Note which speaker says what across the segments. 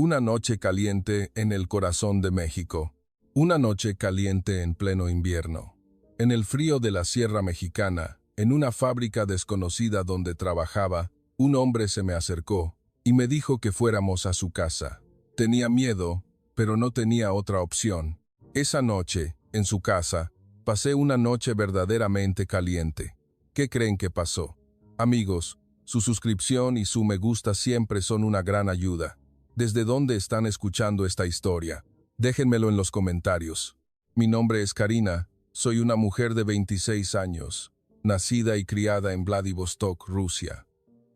Speaker 1: Una noche caliente en el corazón de México. Una noche caliente en pleno invierno. En el frío de la Sierra Mexicana, en una fábrica desconocida donde trabajaba, un hombre se me acercó y me dijo que fuéramos a su casa. Tenía miedo, pero no tenía otra opción. Esa noche, en su casa, pasé una noche verdaderamente caliente. ¿Qué creen que pasó? Amigos, su suscripción y su me gusta siempre son una gran ayuda. ¿Desde dónde están escuchando esta historia? Déjenmelo en los comentarios. Mi nombre es Karina, soy una mujer de 26 años, nacida y criada en Vladivostok, Rusia.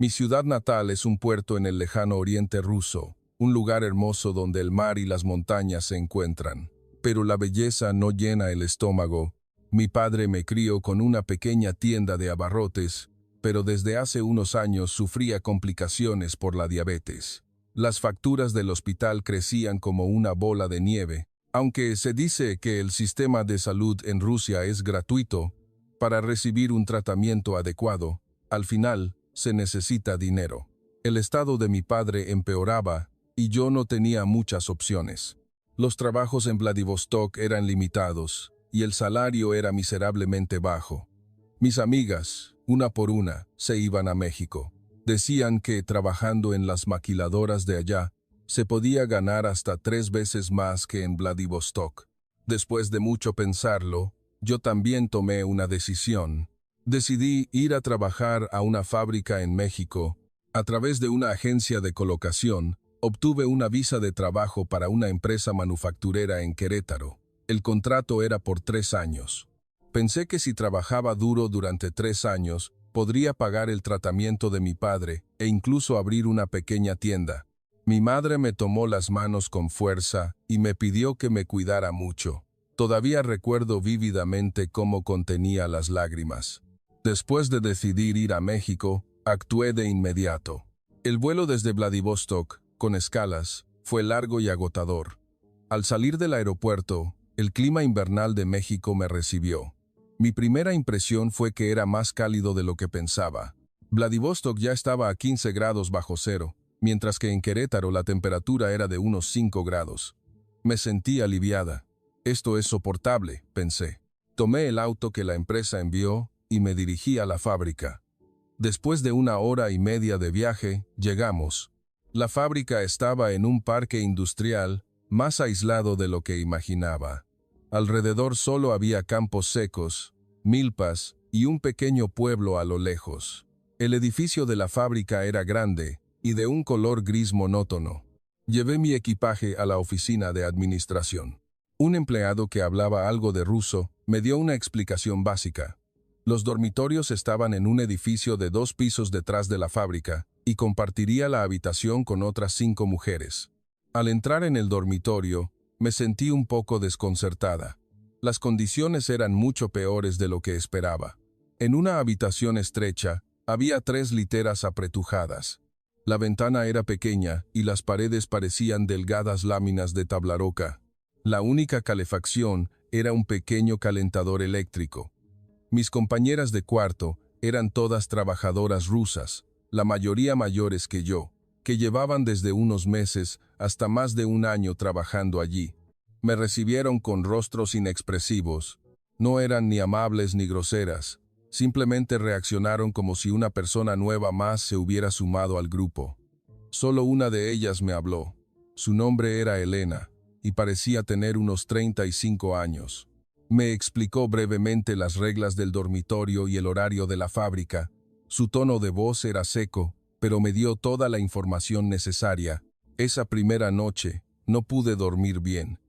Speaker 1: Mi ciudad natal es un puerto en el lejano oriente ruso, un lugar hermoso donde el mar y las montañas se encuentran. Pero la belleza no llena el estómago. Mi padre me crió con una pequeña tienda de abarrotes, pero desde hace unos años sufría complicaciones por la diabetes. Las facturas del hospital crecían como una bola de nieve. Aunque se dice que el sistema de salud en Rusia es gratuito, para recibir un tratamiento adecuado, al final, se necesita dinero. El estado de mi padre empeoraba y yo no tenía muchas opciones. Los trabajos en Vladivostok eran limitados y el salario era miserablemente bajo. Mis amigas, una por una, se iban a México. Decían que trabajando en las maquiladoras de allá, se podía ganar hasta 3 veces más que en Vladivostok. Después de mucho pensarlo, yo también tomé una decisión. Decidí ir a trabajar a una fábrica en México. A través de una agencia de colocación, obtuve una visa de trabajo para una empresa manufacturera en Querétaro. El contrato era por 3 años. Pensé que si trabajaba duro durante 3 años, podría pagar el tratamiento de mi padre e incluso abrir una pequeña tienda. Mi madre me tomó las manos con fuerza y me pidió que me cuidara mucho. Todavía recuerdo vívidamente cómo contenía las lágrimas. Después de decidir ir a México, actué de inmediato. El vuelo desde Vladivostok, con escalas, fue largo y agotador. Al salir del aeropuerto, el clima invernal de México me recibió. Mi primera impresión fue que era más cálido de lo que pensaba. Vladivostok ya estaba a 15 grados bajo cero, mientras que en Querétaro la temperatura era de unos 5 grados. Me sentí aliviada. Esto es soportable, pensé. Tomé el auto que la empresa envió y me dirigí a la fábrica. Después de 1 hora y media de viaje, llegamos. La fábrica estaba en un parque industrial, más aislado de lo que imaginaba. Alrededor solo había campos secos, milpas y un pequeño pueblo a lo lejos. El edificio de la fábrica era grande y de un color gris monótono. Llevé mi equipaje a la oficina de administración. Un empleado que hablaba algo de ruso me dio una explicación básica. Los dormitorios estaban en un edificio de 2 pisos detrás de la fábrica y compartiría la habitación con otras 5 mujeres. Al entrar en el dormitorio, me sentí un poco desconcertada. Las condiciones eran mucho peores de lo que esperaba. En una habitación estrecha, había 3 literas apretujadas. La ventana era pequeña y las paredes parecían delgadas láminas de tabla roca. La única calefacción era un pequeño calentador eléctrico. Mis compañeras de cuarto eran todas trabajadoras rusas, la mayoría mayores que yo, que llevaban desde unos meses hasta más de 1 año trabajando allí. Me recibieron con rostros inexpresivos. No eran ni amables ni groseras. Simplemente reaccionaron como si una persona nueva más se hubiera sumado al grupo. Solo una de ellas me habló. Su nombre era Elena, y parecía tener unos 35 años. Me explicó brevemente las reglas del dormitorio y el horario de la fábrica. Su tono de voz era seco, pero me dio toda la información necesaria. Esa primera noche, no pude dormir bien.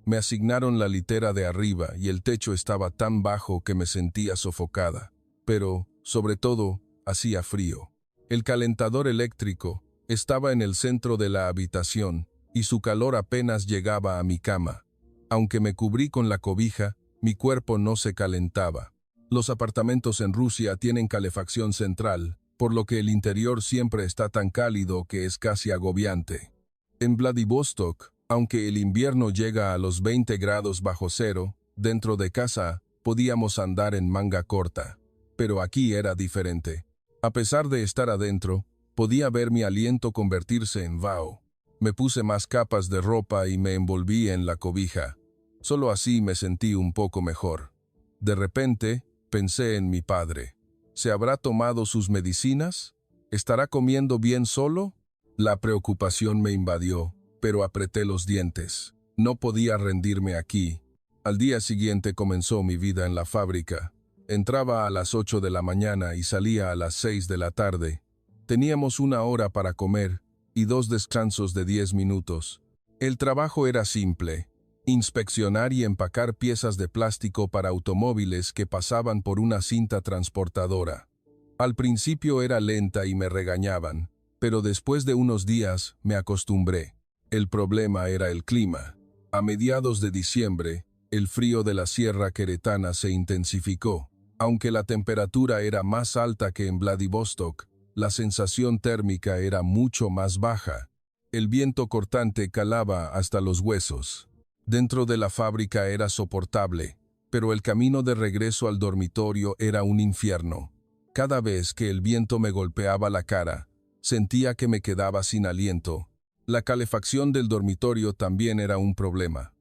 Speaker 1: Me asignaron la litera de arriba y el techo estaba tan bajo que me sentía sofocada. Pero, sobre todo, hacía frío. El calentador eléctrico estaba en el centro de la habitación y su calor apenas llegaba a mi cama. Aunque me cubrí con la cobija, mi cuerpo no se calentaba. Los apartamentos en Rusia tienen calefacción central, por lo que el interior siempre está tan cálido que es casi agobiante. En Vladivostok, aunque el invierno llega a los 20 grados bajo cero, dentro de casa podíamos andar en manga corta. Pero aquí era diferente. A pesar de estar adentro, podía ver mi aliento convertirse en vaho. Me puse más capas de ropa y me envolví en la cobija. Solo así me sentí un poco mejor. De repente, pensé en mi padre. ¿Se habrá tomado sus medicinas? ¿Estará comiendo bien solo? La preocupación me invadió, pero apreté los dientes. No podía rendirme aquí. Al día siguiente comenzó mi vida en la fábrica. Entraba a las 8 de la mañana y salía a las 6 de la tarde. Teníamos 1 hora para comer y 2 descansos de 10 minutos. El trabajo era simple: inspeccionar y empacar piezas de plástico para automóviles que pasaban por una cinta transportadora. Al principio era lenta y me regañaban, pero después de unos días me acostumbré. El problema era el clima. A mediados de diciembre, el frío de la sierra queretana se intensificó. Aunque la temperatura era más alta que en Vladivostok, la sensación térmica era mucho más baja. El viento cortante calaba hasta los huesos. Dentro de la fábrica era soportable, pero el camino de regreso al dormitorio era un infierno. Cada vez que el viento me golpeaba la cara, sentía que me quedaba sin aliento. La calefacción del dormitorio también era un problema.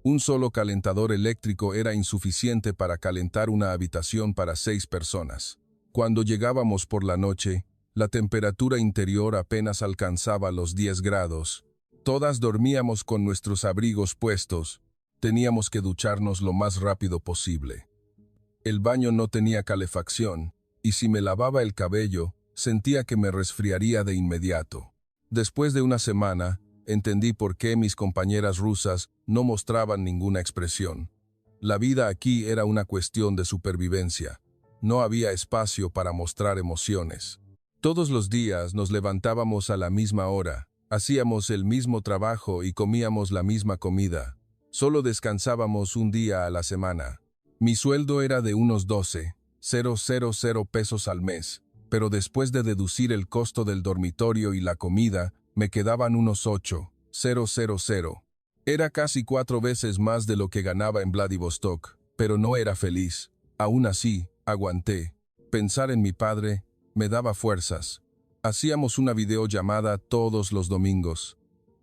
Speaker 1: Un solo calentador eléctrico era insuficiente para calentar una habitación para 6 personas. Cuando llegábamos por la noche, la temperatura interior apenas alcanzaba los 10 grados. Todas dormíamos con nuestros abrigos puestos. Teníamos que ducharnos lo más rápido posible. El baño no tenía calefacción, y si me lavaba el cabello, sentía que me resfriaría de inmediato. Después de una semana, entendí por qué mis compañeras rusas no mostraban ninguna expresión. La vida aquí era una cuestión de supervivencia. No había espacio para mostrar emociones. Todos los días nos levantábamos a la misma hora, hacíamos el mismo trabajo y comíamos la misma comida. Solo descansábamos un día a la semana. Mi sueldo era de unos 12,000 pesos al mes, pero después de deducir el costo del dormitorio y la comida, me quedaban unos 8,000. Era casi 4 veces más de lo que ganaba en Vladivostok, pero no era feliz. Aún así, aguanté. Pensar en mi padre me daba fuerzas. Hacíamos una videollamada todos los domingos.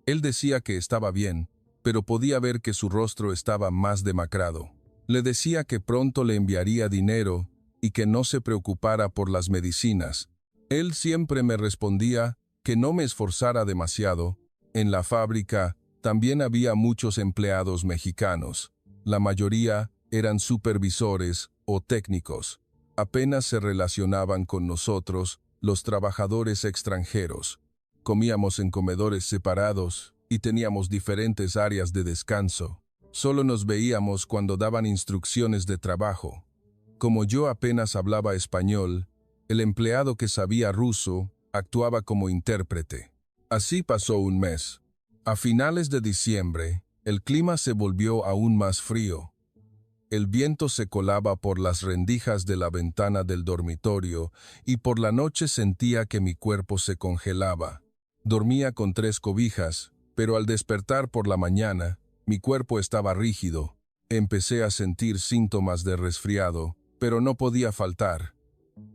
Speaker 1: Él decía que estaba bien, pero podía ver que su rostro estaba más demacrado. Le decía que pronto le enviaría dinero y que no se preocupara por las medicinas. Él siempre me respondía que no me esforzara demasiado. En la fábrica también había muchos empleados mexicanos. La mayoría eran supervisores o técnicos. Apenas se relacionaban con nosotros, los trabajadores extranjeros. Comíamos en comedores separados y teníamos diferentes áreas de descanso. Solo nos veíamos cuando daban instrucciones de trabajo. Como yo apenas hablaba español, el empleado que sabía ruso actuaba como intérprete. Así pasó un mes. A finales de diciembre, el clima se volvió aún más frío. El viento se colaba por las rendijas de la ventana del dormitorio y por la noche sentía que mi cuerpo se congelaba. Dormía con 3 cobijas, pero al despertar por la mañana, mi cuerpo estaba rígido. Empecé a sentir síntomas de resfriado, pero no podía faltar.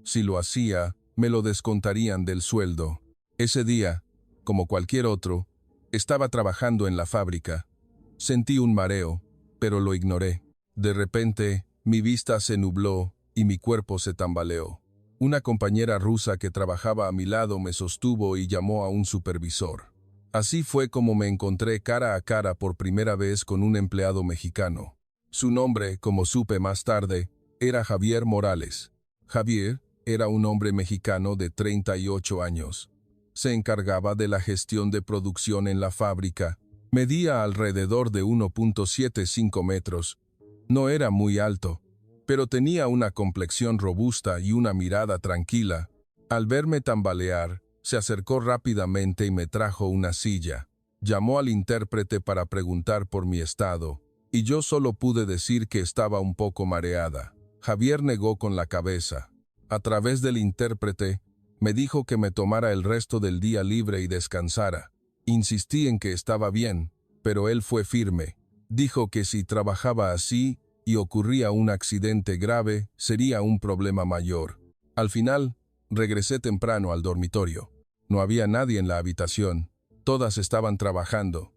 Speaker 1: Si lo hacía, me lo descontarían del sueldo. Ese día, como cualquier otro, estaba trabajando en la fábrica. Sentí un mareo, pero lo ignoré. De repente, mi vista se nubló y mi cuerpo se tambaleó. Una compañera rusa que trabajaba a mi lado me sostuvo y llamó a un supervisor. Así fue como me encontré cara a cara por primera vez con un empleado mexicano. Su nombre, como supe más tarde, era Javier Morales. Javier era un hombre mexicano de 38 años. Se encargaba de la gestión de producción en la fábrica. Medía alrededor de 1,75 metros. No era muy alto, pero tenía una complexión robusta y una mirada tranquila. Al verme tambalear, se acercó rápidamente y me trajo una silla. Llamó al intérprete para preguntar por mi estado, y yo solo pude decir que estaba un poco mareada. Javier negó con la cabeza. A través del intérprete, me dijo que me tomara el resto del día libre y descansara. Insistí en que estaba bien, pero él fue firme. Dijo que si trabajaba así y ocurría un accidente grave, sería un problema mayor. Al final, regresé temprano al dormitorio. No había nadie en la habitación. Todas estaban trabajando.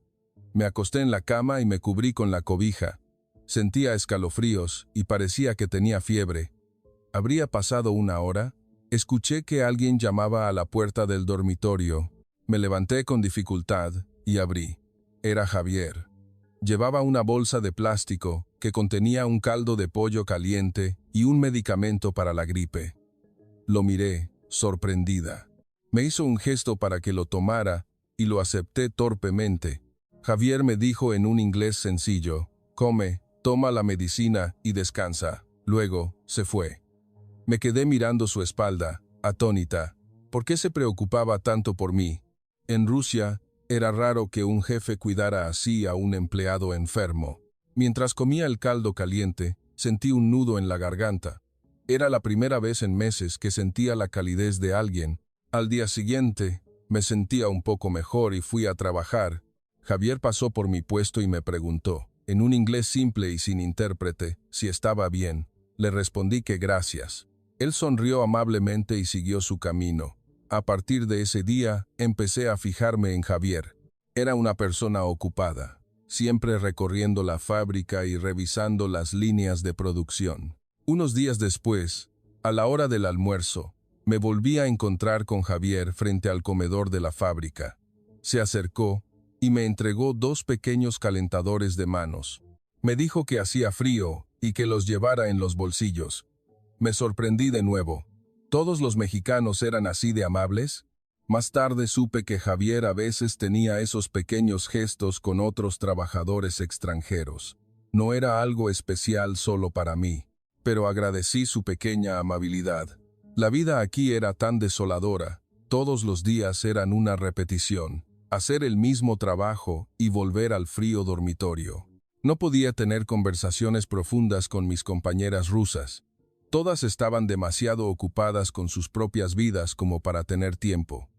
Speaker 1: Me acosté en la cama y me cubrí con la cobija. Sentía escalofríos y parecía que tenía fiebre. Habría pasado una hora. Escuché que alguien llamaba a la puerta del dormitorio. Me levanté con dificultad y abrí. Era Javier. Llevaba una bolsa de plástico que contenía un caldo de pollo caliente y un medicamento para la gripe. Lo miré, sorprendida. Me hizo un gesto para que lo tomara y lo acepté torpemente. Javier me dijo en un inglés sencillo: come, toma la medicina y descansa. Luego, se fue. Me quedé mirando su espalda, atónita. ¿Por qué se preocupaba tanto por mí? En Rusia, era raro que un jefe cuidara así a un empleado enfermo. Mientras comía el caldo caliente, sentí un nudo en la garganta. Era la primera vez en meses que sentía la calidez de alguien. Al día siguiente, me sentía un poco mejor y fui a trabajar. Javier pasó por mi puesto y me preguntó, en un inglés simple y sin intérprete, si estaba bien. Le respondí que gracias. Él sonrió amablemente y siguió su camino. A partir de ese día, empecé a fijarme en Javier. Era una persona ocupada, siempre recorriendo la fábrica y revisando las líneas de producción. Unos días después, a la hora del almuerzo, me volví a encontrar con Javier frente al comedor de la fábrica. Se acercó y me entregó 2 pequeños calentadores de manos. Me dijo que hacía frío y que los llevara en los bolsillos. Me sorprendí de nuevo. ¿Todos los mexicanos eran así de amables? Más tarde supe que Javier a veces tenía esos pequeños gestos con otros trabajadores extranjeros. No era algo especial solo para mí, pero agradecí su pequeña amabilidad. La vida aquí era tan desoladora. Todos los días eran una repetición. Hacer el mismo trabajo y volver al frío dormitorio. No podía tener conversaciones profundas con mis compañeras rusas. Todas estaban demasiado ocupadas con sus propias vidas como para tener tiempo.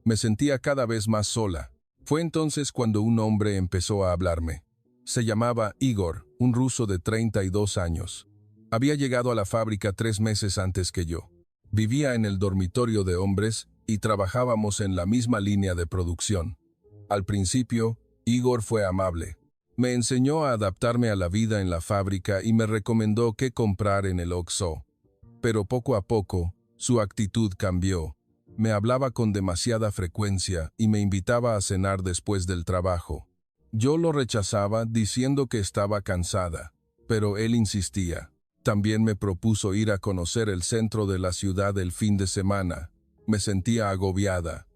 Speaker 1: Me sentía cada vez más sola. Fue entonces cuando un hombre empezó a hablarme. Se llamaba Igor, un ruso de 32 años. Había llegado a la fábrica 3 meses antes que yo. Vivía en el dormitorio de hombres y trabajábamos en la misma línea de producción. Al principio, Igor fue amable. Me enseñó a adaptarme a la vida en la fábrica y me recomendó qué comprar en el Oxxo. Pero poco a poco, su actitud cambió. Me hablaba con demasiada frecuencia y me invitaba a cenar después del trabajo. Yo lo rechazaba diciendo que estaba cansada, pero él insistía. También me propuso ir a conocer el centro de la ciudad el fin de semana. Me sentía agobiada.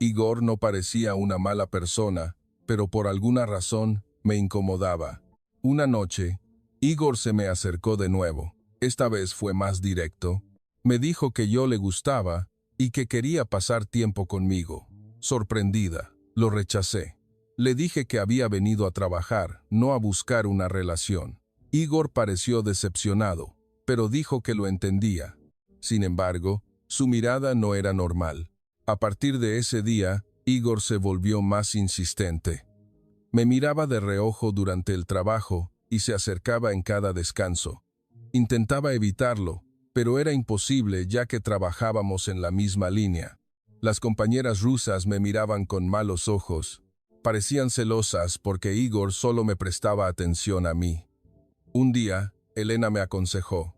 Speaker 1: Igor no parecía una mala persona, pero por alguna razón me incomodaba. Una noche, Igor se me acercó de nuevo. Esta vez fue más directo. Me dijo que yo le gustaba y que quería pasar tiempo conmigo. Sorprendida, lo rechacé. Le dije que había venido a trabajar, no a buscar una relación. Igor pareció decepcionado, pero dijo que lo entendía. Sin embargo, su mirada no era normal. A partir de ese día, Igor se volvió más insistente. Me miraba de reojo durante el trabajo y se acercaba en cada descanso. Intentaba evitarlo, pero era imposible ya que trabajábamos en la misma línea. Las compañeras rusas me miraban con malos ojos. Parecían celosas porque Igor solo me prestaba atención a mí. Un día, Elena me aconsejó: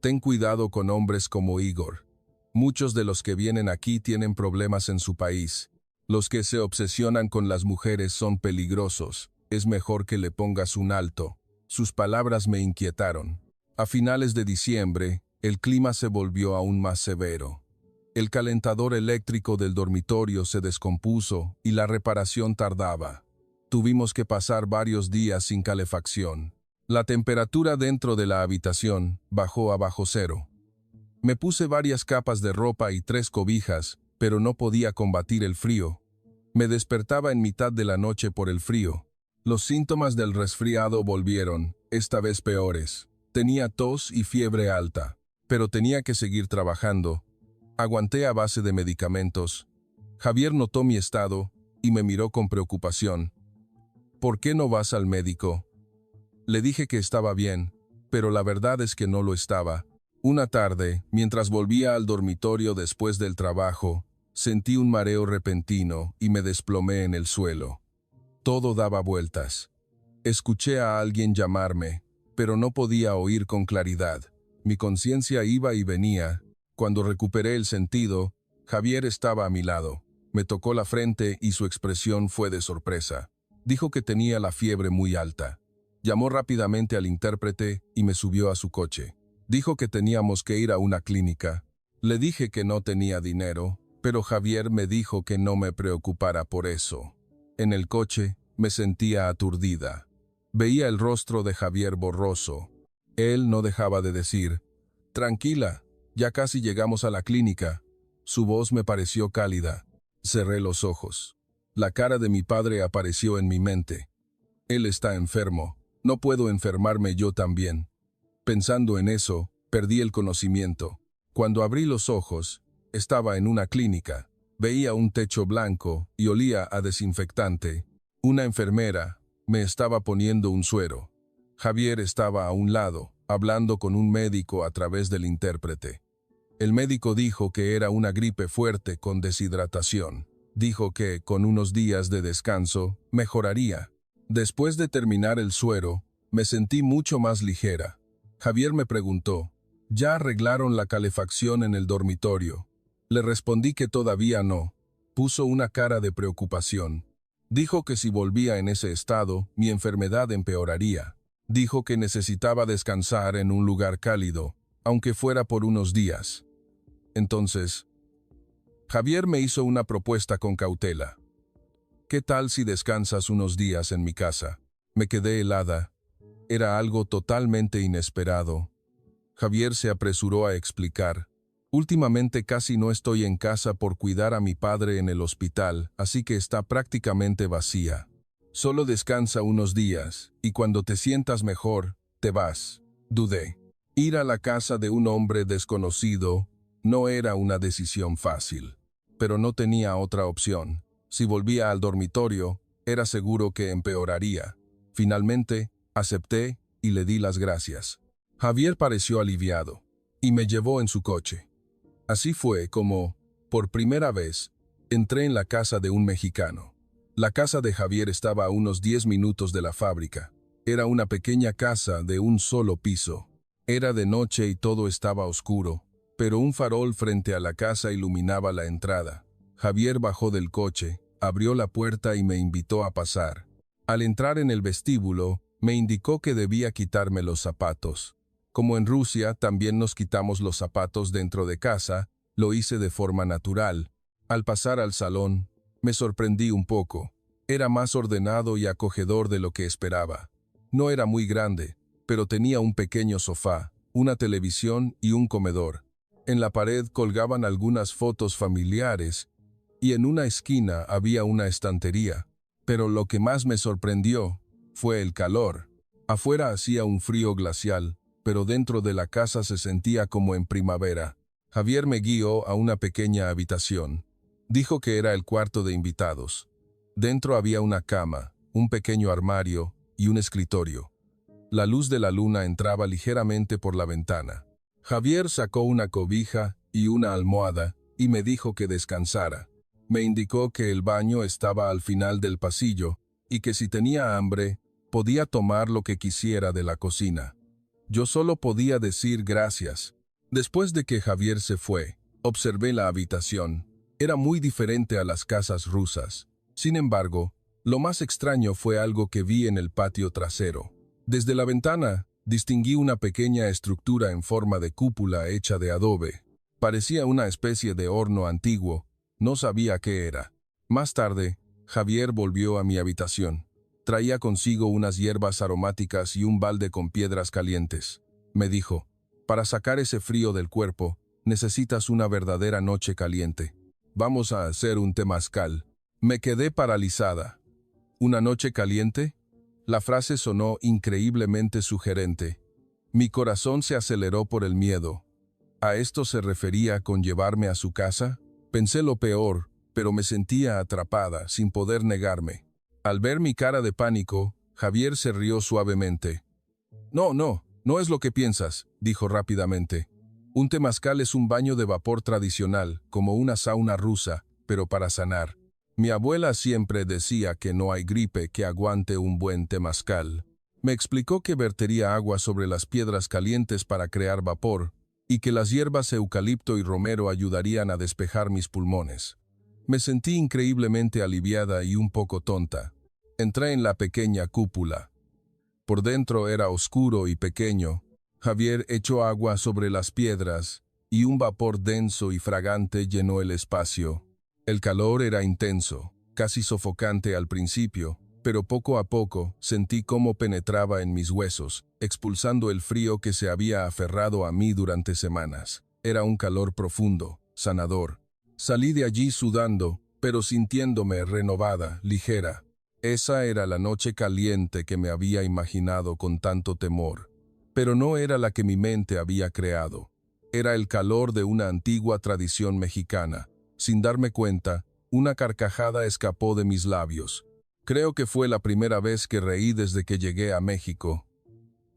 Speaker 1: ten cuidado con hombres como Igor. Muchos de los que vienen aquí tienen problemas en su país. Los que se obsesionan con las mujeres son peligrosos. Es mejor que le pongas un alto. Sus palabras me inquietaron. A finales de diciembre, el clima se volvió aún más severo. El calentador eléctrico del dormitorio se descompuso y la reparación tardaba. Tuvimos que pasar varios días sin calefacción. La temperatura dentro de la habitación bajó a bajo cero. Me puse varias capas de ropa y 3 cobijas, pero no podía combatir el frío. Me despertaba en mitad de la noche por el frío. Los síntomas del resfriado volvieron, esta vez peores. Tenía tos y fiebre alta, pero tenía que seguir trabajando. Aguanté a base de medicamentos. Javier notó mi estado y me miró con preocupación. ¿Por qué no vas al médico? Le dije que estaba bien, pero la verdad es que no lo estaba. Una tarde, mientras volvía al dormitorio después del trabajo, Sentí un mareo repentino y me desplomé en el suelo. Todo daba vueltas. Escuché a alguien llamarme, pero no podía oír con claridad. Mi conciencia iba y venía. Cuando recuperé el sentido, Javier estaba a mi lado. Me tocó la frente y su expresión fue de sorpresa. Dijo que tenía la fiebre muy alta. Llamó rápidamente al intérprete y me subió a su coche. Dijo que teníamos que ir a una clínica. Le dije que no tenía dinero, pero Javier me dijo que no me preocupara por eso. En el coche me sentía aturdida. Veía el rostro de Javier borroso. Él no dejaba de decir: «Tranquila, ya casi llegamos a la clínica». Su voz me pareció cálida. Cerré los ojos. La cara de mi padre apareció en mi mente. Él está enfermo. No puedo enfermarme yo también. Pensando en eso, perdí el conocimiento. Cuando abrí los ojos, estaba en una clínica. Veía un techo blanco y olía a desinfectante. Una enfermera me estaba poniendo un suero. Javier estaba a un lado, hablando con un médico a través del intérprete. El médico dijo que era una gripe fuerte con deshidratación. Dijo que, con unos días de descanso, mejoraría. Después de terminar el suero, me sentí mucho más ligera. Javier me preguntó: «¿Ya arreglaron la calefacción en el dormitorio?». Le respondí que todavía no. Puso una cara de preocupación. Dijo que si volvía en ese estado, mi enfermedad empeoraría. Dijo que necesitaba descansar en un lugar cálido, aunque fuera por unos días. Entonces, Javier me hizo una propuesta con cautela. «¿Qué tal si descansas unos días en mi casa?». Me quedé helada. Era algo totalmente inesperado. Javier se apresuró a explicar: «Últimamente casi no estoy en casa por cuidar a mi padre en el hospital, así que está prácticamente vacía. Solo descansa unos días, y cuando te sientas mejor, te vas». Dudé. Ir a la casa de un hombre desconocido no era una decisión fácil, pero no tenía otra opción. Si volvía al dormitorio, era seguro que empeoraría. Finalmente, acepté y le di las gracias. Javier pareció aliviado y me llevó en su coche. Así fue como, por primera vez, entré en la casa de un mexicano. La casa de Javier estaba a unos 10 minutos de la fábrica. Era una pequeña casa de un solo piso. Era de noche y todo estaba oscuro, pero un farol frente a la casa iluminaba la entrada. Javier bajó del coche, abrió la puerta y me invitó a pasar. Al entrar en el vestíbulo, me indicó que debía quitarme los zapatos. Como en Rusia también nos quitamos los zapatos dentro de casa, lo hice de forma natural. Al pasar al salón, me sorprendí un poco. Era más ordenado y acogedor de lo que esperaba. No era muy grande, pero tenía un pequeño sofá, una televisión y un comedor. En la pared colgaban algunas fotos familiares y en una esquina había una estantería. Pero lo que más me sorprendió fue el calor. Afuera hacía un frío glacial, pero dentro de la casa se sentía como en primavera. Javier me guió a una pequeña habitación. Dijo que era el cuarto de invitados. Dentro había una cama, un pequeño armario y un escritorio. La luz de la luna entraba ligeramente por la ventana. Javier sacó una cobija y una almohada y me dijo que descansara. Me indicó que el baño estaba al final del pasillo y que si tenía hambre, podía tomar lo que quisiera de la cocina. Yo solo podía decir gracias. Después de que Javier se fue, observé la habitación. Era muy diferente a las casas rusas. Sin embargo, lo más extraño fue algo que vi en el patio trasero. Desde la ventana, distinguí una pequeña estructura en forma de cúpula hecha de adobe. Parecía una especie de horno antiguo. No sabía qué era. Más tarde, Javier volvió a mi habitación. Traía consigo unas hierbas aromáticas y un balde con piedras calientes. Me dijo: «Para sacar ese frío del cuerpo, necesitas una verdadera noche caliente. Vamos a hacer un temazcal». Me quedé paralizada. ¿Una noche caliente? La frase sonó increíblemente sugerente. Mi corazón se aceleró por el miedo. ¿A esto se refería con llevarme a su casa? Pensé lo peor, pero me sentía atrapada, sin poder negarme. Al ver mi cara de pánico, Javier se rió suavemente. No es lo que piensas», dijo rápidamente. «Un temazcal es un baño de vapor tradicional, como una sauna rusa, pero para sanar. Mi abuela siempre decía que no hay gripe que aguante un buen temazcal. Me explicó que vertería agua sobre las piedras calientes para crear vapor, y que las hierbas eucalipto y romero ayudarían a despejar mis pulmones. Me sentí increíblemente aliviada y un poco tonta. Entré en la pequeña cúpula. Por dentro era oscuro y pequeño. Javier echó agua sobre las piedras, y un vapor denso y fragante llenó el espacio. El calor era intenso, casi sofocante al principio, pero poco a poco sentí cómo penetraba en mis huesos, expulsando el frío que se había aferrado a mí durante semanas. Era un calor profundo, sanador. Salí de allí sudando, pero sintiéndome renovada, ligera. Esa era la noche caliente que me había imaginado con tanto temor. Pero no era la que mi mente había creado. Era el calor de una antigua tradición mexicana. Sin darme cuenta, una carcajada escapó de mis labios. Creo que fue la primera vez que reí desde que llegué a México.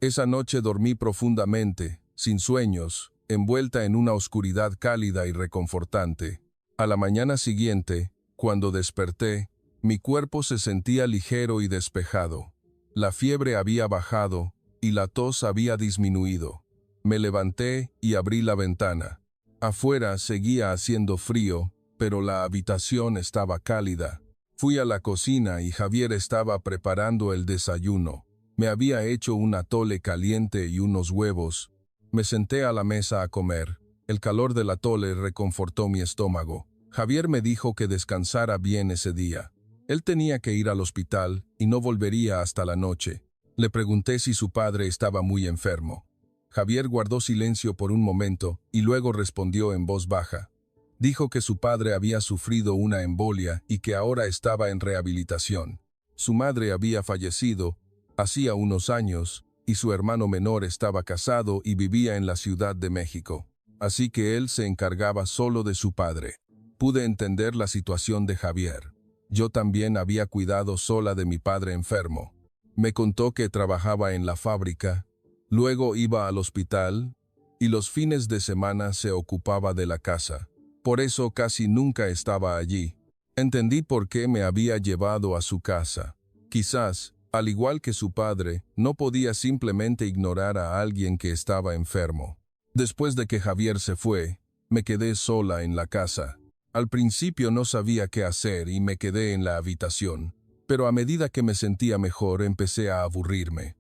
Speaker 1: Esa noche dormí profundamente, sin sueños, envuelta en una oscuridad cálida y reconfortante. A la mañana siguiente, cuando desperté, mi cuerpo se sentía ligero y despejado. La fiebre había bajado y la tos había disminuido. Me levanté y abrí la ventana. Afuera seguía haciendo frío, pero la habitación estaba cálida. Fui a la cocina y Javier estaba preparando el desayuno. Me había hecho un atole caliente y unos huevos. Me senté a la mesa a comer. El calor del atole reconfortó mi estómago. Javier me dijo que descansara bien ese día. Él tenía que ir al hospital y no volvería hasta la noche. Le pregunté si su padre estaba muy enfermo. Javier guardó silencio por un momento y luego respondió en voz baja. Dijo que su padre había sufrido una embolia y que ahora estaba en rehabilitación. Su madre había fallecido hacía unos años y su hermano menor estaba casado y vivía en la Ciudad de México. Así que él se encargaba solo de su padre. Pude entender la situación de Javier. Yo también había cuidado sola de mi padre enfermo. Me contó que trabajaba en la fábrica, luego iba al hospital y los fines de semana se ocupaba de la casa. Por eso casi nunca estaba allí. Entendí por qué me había llevado a su casa. Quizás, al igual que su padre, no podía simplemente ignorar a alguien que estaba enfermo. Después de que Javier se fue, me quedé sola en la casa. Al principio no sabía qué hacer y me quedé en la habitación, pero a medida que me sentía mejor empecé a aburrirme.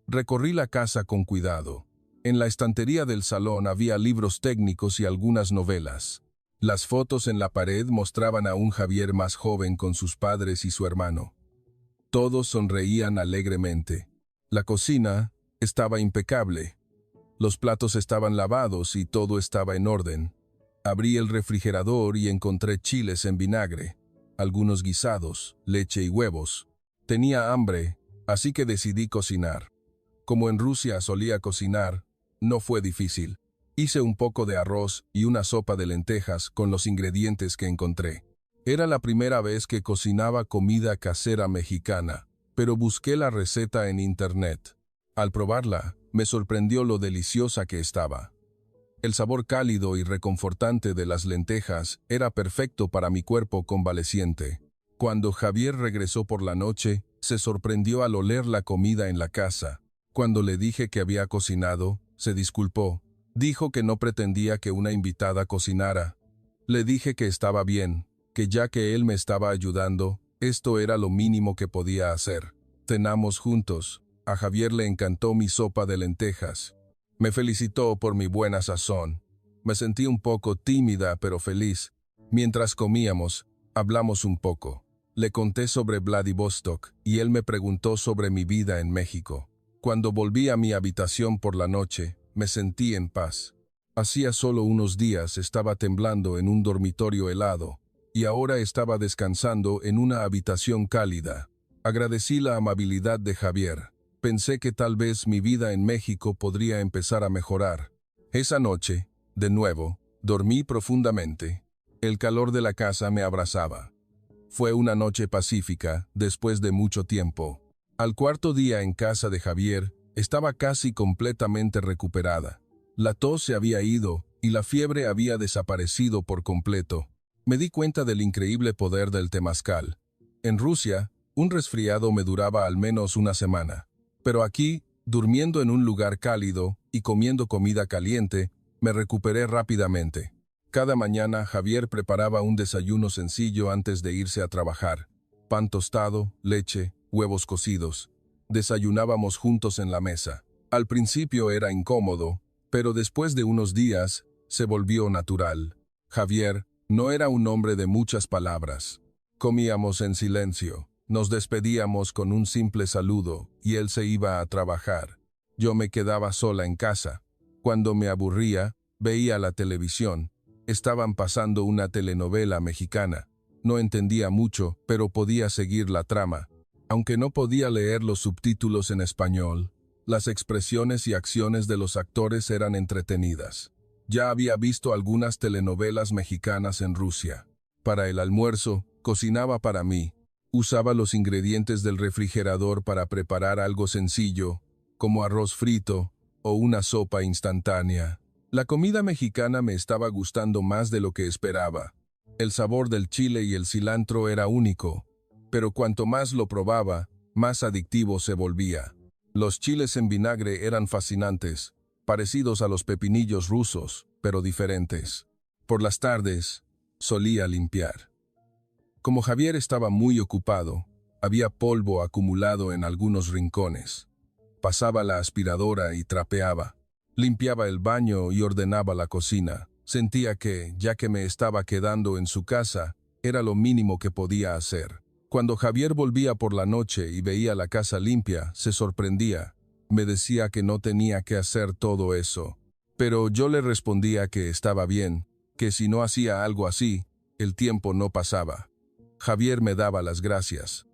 Speaker 1: Recorrí la casa con cuidado. En la estantería del salón había libros técnicos y algunas novelas. Las fotos en la pared mostraban a un Javier más joven con sus padres y su hermano. Todos sonreían alegremente. La cocina estaba impecable. Los platos estaban lavados y todo estaba en orden. Abrí el refrigerador y encontré chiles en vinagre, algunos guisados, leche y huevos. Tenía hambre, así que decidí cocinar. Como en Rusia solía cocinar, no fue difícil. Hice un poco de arroz y una sopa de lentejas con los ingredientes que encontré. Era la primera vez que cocinaba comida casera mexicana, pero busqué la receta en internet. Al probarla, me sorprendió lo deliciosa que estaba. El sabor cálido y reconfortante de las lentejas era perfecto para mi cuerpo convaleciente. Cuando Javier regresó por la noche, se sorprendió al oler la comida en la casa. Cuando le dije que había cocinado, se disculpó. Dijo que no pretendía que una invitada cocinara. Le dije que estaba bien, que ya que él me estaba ayudando, esto era lo mínimo que podía hacer. Cenamos juntos. A Javier le encantó mi sopa de lentejas. Me felicitó por mi buena sazón. Me sentí un poco tímida pero feliz. Mientras comíamos, hablamos un poco. Le conté sobre Vladivostok y él me preguntó sobre mi vida en México. Cuando volví a mi habitación por la noche, me sentí en paz. Hacía solo unos días estaba temblando en un dormitorio helado y ahora estaba descansando en una habitación cálida. Agradecí la amabilidad de Javier. Pensé que tal vez mi vida en México podría empezar a mejorar. Esa noche, de nuevo, dormí profundamente. El calor de la casa me abrazaba. Fue una noche pacífica, después de mucho tiempo. Al cuarto día en casa de Javier, estaba casi completamente recuperada. La tos se había ido y la fiebre había desaparecido por completo. Me di cuenta del increíble poder del temazcal. En Rusia, un resfriado me duraba al menos una semana. Pero aquí, durmiendo en un lugar cálido y comiendo comida caliente, me recuperé rápidamente. Cada mañana Javier preparaba un desayuno sencillo antes de irse a trabajar. Pan tostado, leche, huevos cocidos. Desayunábamos juntos en la mesa. Al principio era incómodo, pero después de unos días, se volvió natural. Javier no era un hombre de muchas palabras. Comíamos en silencio, nos despedíamos con un simple saludo y él se iba a trabajar. Yo me quedaba sola en casa. Cuando me aburría, veía la televisión. Estaban pasando una telenovela mexicana. No entendía mucho, pero podía seguir la trama. Aunque no podía leer los subtítulos en español, las expresiones y acciones de los actores eran entretenidas. Ya había visto algunas telenovelas mexicanas en Rusia. Para el almuerzo, cocinaba para mí. Usaba los ingredientes del refrigerador para preparar algo sencillo, como arroz frito o una sopa instantánea. La comida mexicana me estaba gustando más de lo que esperaba. El sabor del chile y el cilantro era único, pero cuanto más lo probaba, más adictivo se volvía. Los chiles en vinagre eran fascinantes, parecidos a los pepinillos rusos, pero diferentes. Por las tardes, solía limpiar. Como Javier estaba muy ocupado, había polvo acumulado en algunos rincones. Pasaba la aspiradora y trapeaba. Limpiaba el baño y ordenaba la cocina. Sentía que, ya que me estaba quedando en su casa, era lo mínimo que podía hacer. Cuando Javier volvía por la noche y veía la casa limpia, se sorprendía. Me decía que no tenía que hacer todo eso. Pero yo le respondía que estaba bien, que si no hacía algo así, el tiempo no pasaba. Javier me daba las gracias.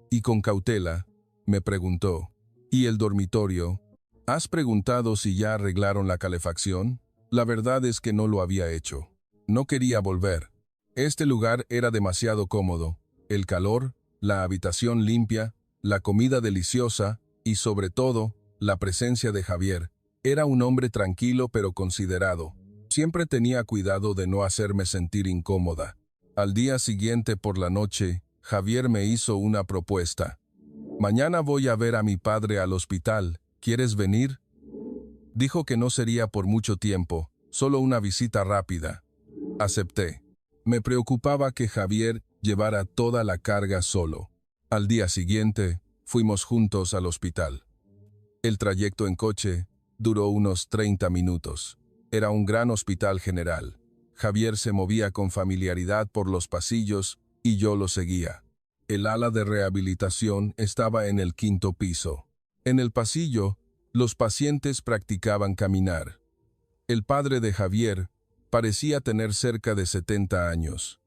Speaker 1: Y con cautela, me preguntó, ¿y el dormitorio? ¿Has preguntado si ya arreglaron la calefacción? La verdad es que no lo había hecho. No quería volver. Este lugar era demasiado cómodo. El calor, la habitación limpia, la comida deliciosa y, sobre todo, la presencia de Javier. Era un hombre tranquilo pero considerado. Siempre tenía cuidado de no hacerme sentir incómoda. Al día siguiente por la noche, Javier me hizo una propuesta. Mañana voy a ver a mi padre al hospital. ¿Quieres venir? Dijo que no sería por mucho tiempo, solo una visita rápida. Acepté. Me preocupaba que Javier llevara toda la carga solo. Al día siguiente, fuimos juntos al hospital. El trayecto en coche duró unos 30 minutos. Era un gran hospital general. Javier se movía con familiaridad por los pasillos y yo lo seguía. El ala de rehabilitación estaba en el 5º piso. En el pasillo, los pacientes practicaban caminar. El padre de Javier parecía tener cerca de 70 años.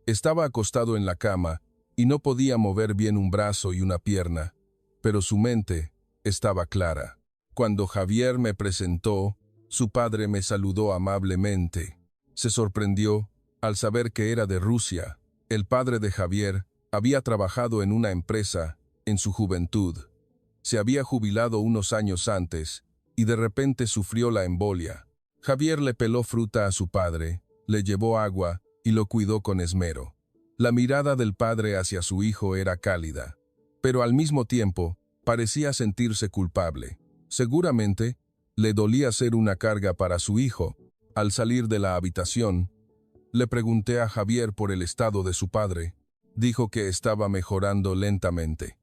Speaker 1: Estaba acostado en la cama y no podía mover bien un brazo y una pierna, pero su mente estaba clara. Cuando Javier me presentó, su padre me saludó amablemente. Se sorprendió al saber que era de Rusia. El padre de Javier había trabajado en una empresa en su juventud. Se había jubilado unos años antes y de repente sufrió la embolia. Javier le peló fruta a su padre, le llevó agua y lo cuidó con esmero. La mirada del padre hacia su hijo era cálida, pero al mismo tiempo parecía sentirse culpable. Seguramente le dolía ser una carga para su hijo. Al salir de la habitación, le pregunté a Javier por el estado de su padre. Dijo que estaba mejorando lentamente.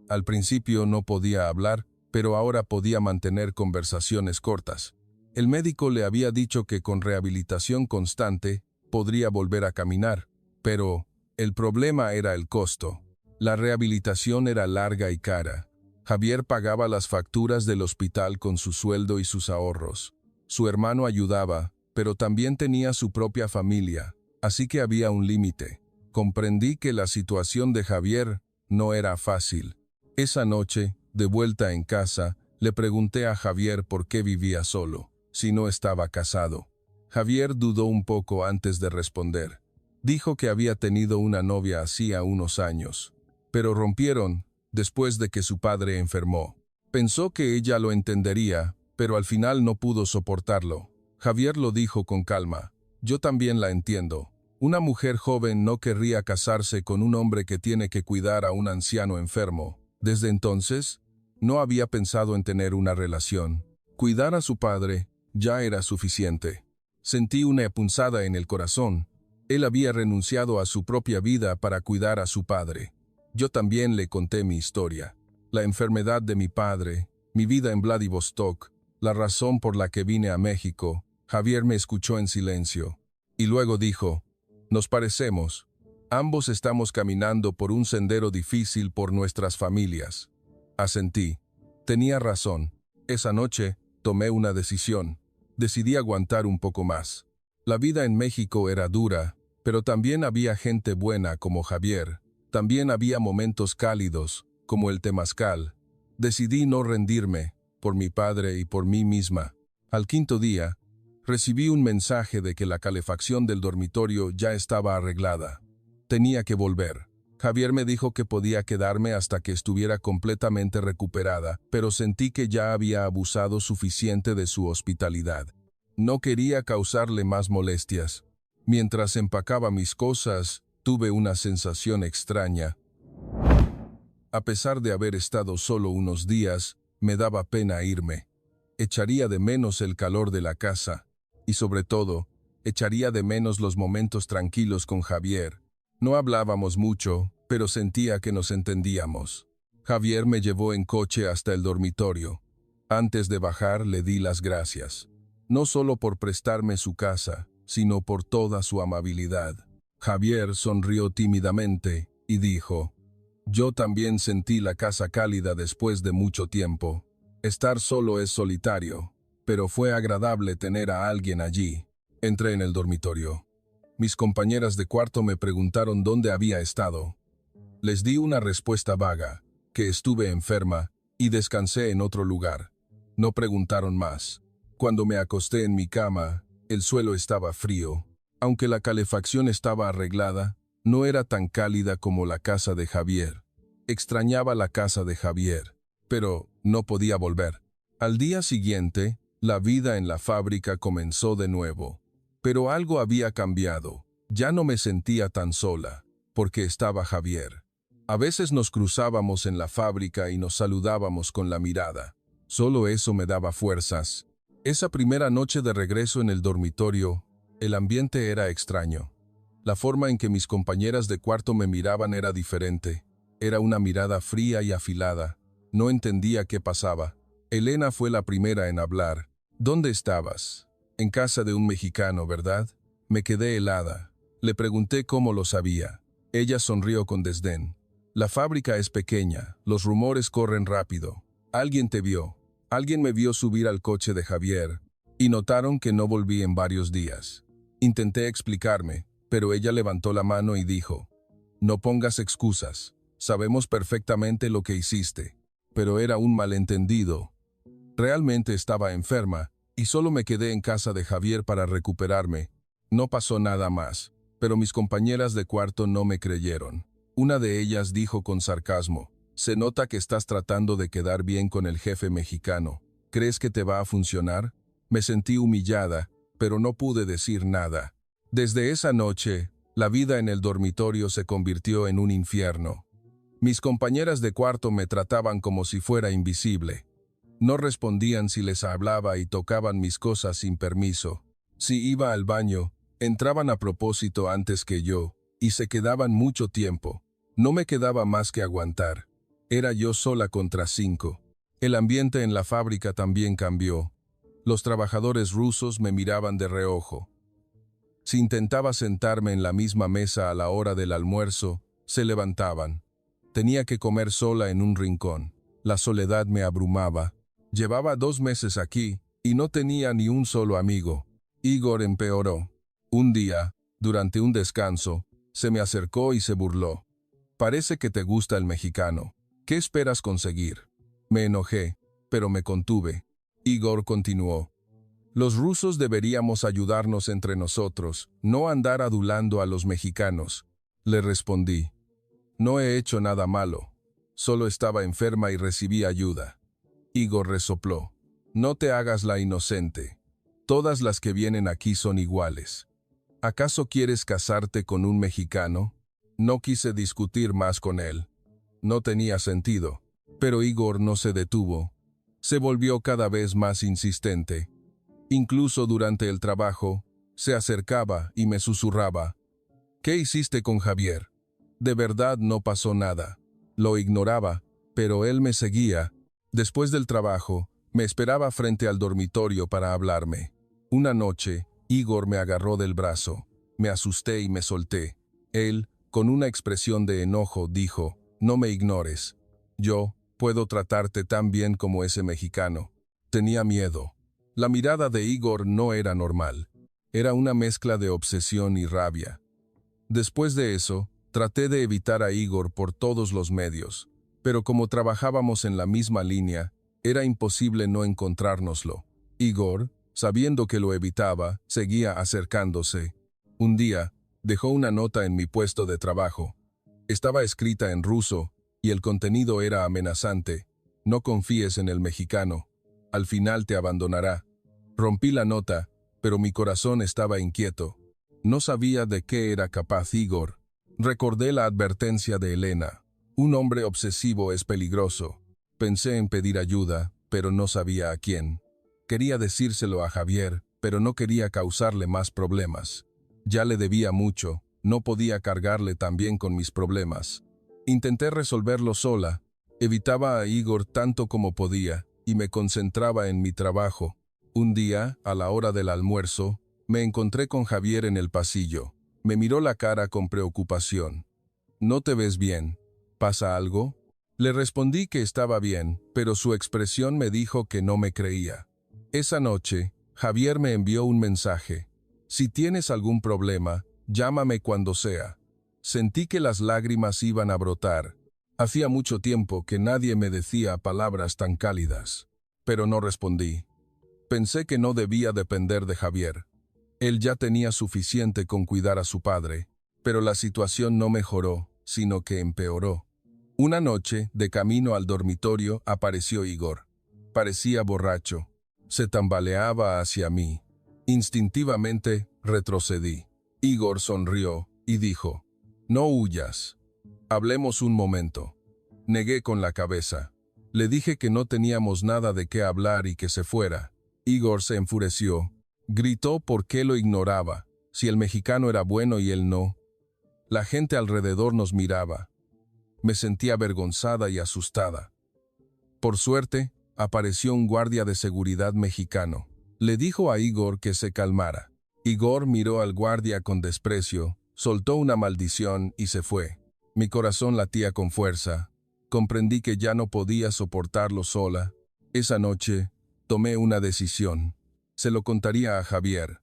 Speaker 1: Al principio no podía hablar, pero ahora podía mantener conversaciones cortas. El médico le había dicho que con rehabilitación constante podría volver a caminar, pero el problema era el costo. La rehabilitación era larga y cara. Javier pagaba las facturas del hospital con su sueldo y sus ahorros. Su hermano ayudaba, pero también tenía su propia familia, así que había un límite. Comprendí que la situación de Javier no era fácil. Esa noche, de vuelta en casa, le pregunté a Javier por qué vivía solo, si no estaba casado. Javier dudó un poco antes de responder. Dijo que había tenido una novia hacía unos años, pero rompieron después de que su padre enfermó. Pensó que ella lo entendería, pero al final no pudo soportarlo. Javier lo dijo con calma. Yo también la entiendo. Una mujer joven no querría casarse con un hombre que tiene que cuidar a un anciano enfermo. Desde entonces, no había pensado en tener una relación. Cuidar a su padre ya era suficiente. Sentí una punzada en el corazón. Él había renunciado a su propia vida para cuidar a su padre. Yo también le conté mi historia. La enfermedad de mi padre, mi vida en Vladivostok, la razón por la que vine a México. Javier me escuchó en silencio. Y luego dijo: nos parecemos. Ambos estamos caminando por un sendero difícil por nuestras familias. Asentí. Tenía razón. Esa noche, tomé una decisión. Decidí aguantar un poco más. La vida en México era dura, pero también había gente buena como Javier. También había momentos cálidos, como el temazcal. Decidí no rendirme, por mi padre y por mí misma. Al quinto día, recibí un mensaje de que la calefacción del dormitorio ya estaba arreglada. Tenía que volver. Javier me dijo que podía quedarme hasta que estuviera completamente recuperada, pero sentí que ya había abusado suficiente de su hospitalidad. No quería causarle más molestias. Mientras empacaba mis cosas, tuve una sensación extraña. A pesar de haber estado solo unos días, me daba pena irme. Echaría de menos el calor de la casa. Y sobre todo, echaría de menos los momentos tranquilos con Javier. No hablábamos mucho, pero sentía que nos entendíamos. Javier me llevó en coche hasta el dormitorio. Antes de bajar le di las gracias. No solo por prestarme su casa, sino por toda su amabilidad. Javier sonrió tímidamente y dijo: yo también sentí la casa cálida después de mucho tiempo. Estar solo es solitario, pero fue agradable tener a alguien allí. Entré en el dormitorio. Mis compañeras de cuarto me preguntaron dónde había estado. Les di una respuesta vaga, que estuve enferma y descansé en otro lugar. No preguntaron más. Cuando me acosté en mi cama, el suelo estaba frío. Aunque la calefacción estaba arreglada, no era tan cálida como la casa de Javier. Extrañaba la casa de Javier, pero no podía volver. Al día siguiente, la vida en la fábrica comenzó de nuevo. Pero algo había cambiado. Ya no me sentía tan sola, porque estaba Javier. A veces nos cruzábamos en la fábrica y nos saludábamos con la mirada. Solo eso me daba fuerzas. Esa primera noche de regreso en el dormitorio, el ambiente era extraño. La forma en que mis compañeras de cuarto me miraban era diferente. Era una mirada fría y afilada. No entendía qué pasaba. Elena fue la primera en hablar. ¿Dónde estabas? En casa de un mexicano, ¿verdad? Me quedé helada. Le pregunté cómo lo sabía. Ella sonrió con desdén. La fábrica es pequeña, los rumores corren rápido. Alguien te vio. Alguien me vio subir al coche de Javier, y notaron que no volví en varios días. Intenté explicarme, pero ella levantó la mano y dijo: no pongas excusas. Sabemos perfectamente lo que hiciste. Pero era un malentendido. Realmente estaba enferma, y solo me quedé en casa de Javier para recuperarme. No pasó nada más, pero mis compañeras de cuarto no me creyeron. Una de ellas dijo con sarcasmo: se nota que estás tratando de quedar bien con el jefe mexicano. ¿Crees que te va a funcionar? Me sentí humillada, pero no pude decir nada. Desde esa noche, la vida en el dormitorio se convirtió en un infierno. Mis compañeras de cuarto me trataban como si fuera invisible. No respondían si les hablaba y tocaban mis cosas sin permiso. Si iba al baño, entraban a propósito antes que yo, y se quedaban mucho tiempo. No me quedaba más que aguantar. Era yo sola contra 5. El ambiente en la fábrica también cambió. Los trabajadores rusos me miraban de reojo. Si intentaba sentarme en la misma mesa a la hora del almuerzo, se levantaban. Tenía que comer sola en un rincón. La soledad me abrumaba. Llevaba 2 meses aquí, y no tenía ni un solo amigo. Igor empeoró. Un día, durante un descanso, se me acercó y se burló. Parece que te gusta el mexicano. ¿Qué esperas conseguir? Me enojé, pero me contuve. Igor continuó: los rusos deberíamos ayudarnos entre nosotros, no andar adulando a los mexicanos. Le respondí: no he hecho nada malo. Solo estaba enferma y recibí ayuda. Igor resopló: no te hagas la inocente. Todas las que vienen aquí son iguales. ¿Acaso quieres casarte con un mexicano? No quise discutir más con él. No tenía sentido. Pero Igor no se detuvo. Se volvió cada vez más insistente. Incluso durante el trabajo, se acercaba y me susurraba. ¿Qué hiciste con Javier? De verdad no pasó nada. Lo ignoraba, pero él me seguía. Después del trabajo, me esperaba frente al dormitorio para hablarme. Una noche, Igor me agarró del brazo. Me asusté y me solté. Él, con una expresión de enojo, dijo, «No me ignores. Yo puedo tratarte tan bien como ese mexicano». Tenía miedo. La mirada de Igor no era normal. Era una mezcla de obsesión y rabia. Después de eso, traté de evitar a Igor por todos los medios, pero como trabajábamos en la misma línea, era imposible no encontrárnoslo. Igor, sabiendo que lo evitaba, seguía acercándose. Un día, dejó una nota en mi puesto de trabajo. Estaba escrita en ruso, y el contenido era amenazante. «No confíes en el mexicano. Al final te abandonará». Rompí la nota, pero mi corazón estaba inquieto. No sabía de qué era capaz Igor. Recordé la advertencia de Elena. Un hombre obsesivo es peligroso. Pensé en pedir ayuda, pero no sabía a quién. Quería decírselo a Javier, pero no quería causarle más problemas. Ya le debía mucho, no podía cargarle también con mis problemas. Intenté resolverlo sola, evitaba a Igor tanto como podía, y me concentraba en mi trabajo. Un día, a la hora del almuerzo, me encontré con Javier en el pasillo. Me miró la cara con preocupación. «¿No te ves bien? ¿Pasa algo?» Le respondí que estaba bien, pero su expresión me dijo que no me creía. Esa noche, Javier me envió un mensaje. «Si tienes algún problema, llámame cuando sea». Sentí que las lágrimas iban a brotar. Hacía mucho tiempo que nadie me decía palabras tan cálidas. Pero no respondí. Pensé que no debía depender de Javier. Él ya tenía suficiente con cuidar a su padre, pero la situación no mejoró, sino que empeoró. Una noche, de camino al dormitorio, apareció Igor. Parecía borracho. Se tambaleaba hacia mí. Instintivamente, retrocedí. Igor sonrió y dijo, «No huyas. Hablemos un momento». Negué con la cabeza. Le dije que no teníamos nada de qué hablar y que se fuera. Igor se enfureció. Gritó por qué lo ignoraba, si el mexicano era bueno y él no. La gente alrededor nos miraba. Me sentía avergonzada y asustada. Por suerte, apareció un guardia de seguridad mexicano. Le dijo a Igor que se calmara. Igor miró al guardia con desprecio, soltó una maldición y se fue. Mi corazón latía con fuerza. Comprendí que ya no podía soportarlo sola. Esa noche, tomé una decisión. Se lo contaría a Javier.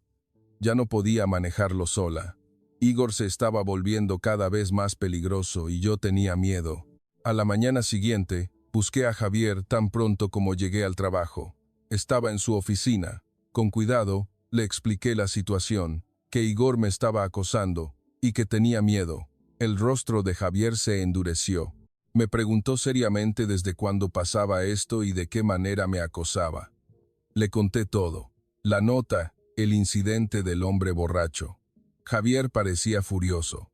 Speaker 1: Ya no podía manejarlo sola. Igor se estaba volviendo cada vez más peligroso y yo tenía miedo. A la mañana siguiente, busqué a Javier tan pronto como llegué al trabajo. Estaba en su oficina. Con cuidado, le expliqué la situación, que Igor me estaba acosando y que tenía miedo. El rostro de Javier se endureció. Me preguntó seriamente desde cuándo pasaba esto y de qué manera me acosaba. Le conté todo. La nota, el incidente del hombre borracho. Javier parecía furioso.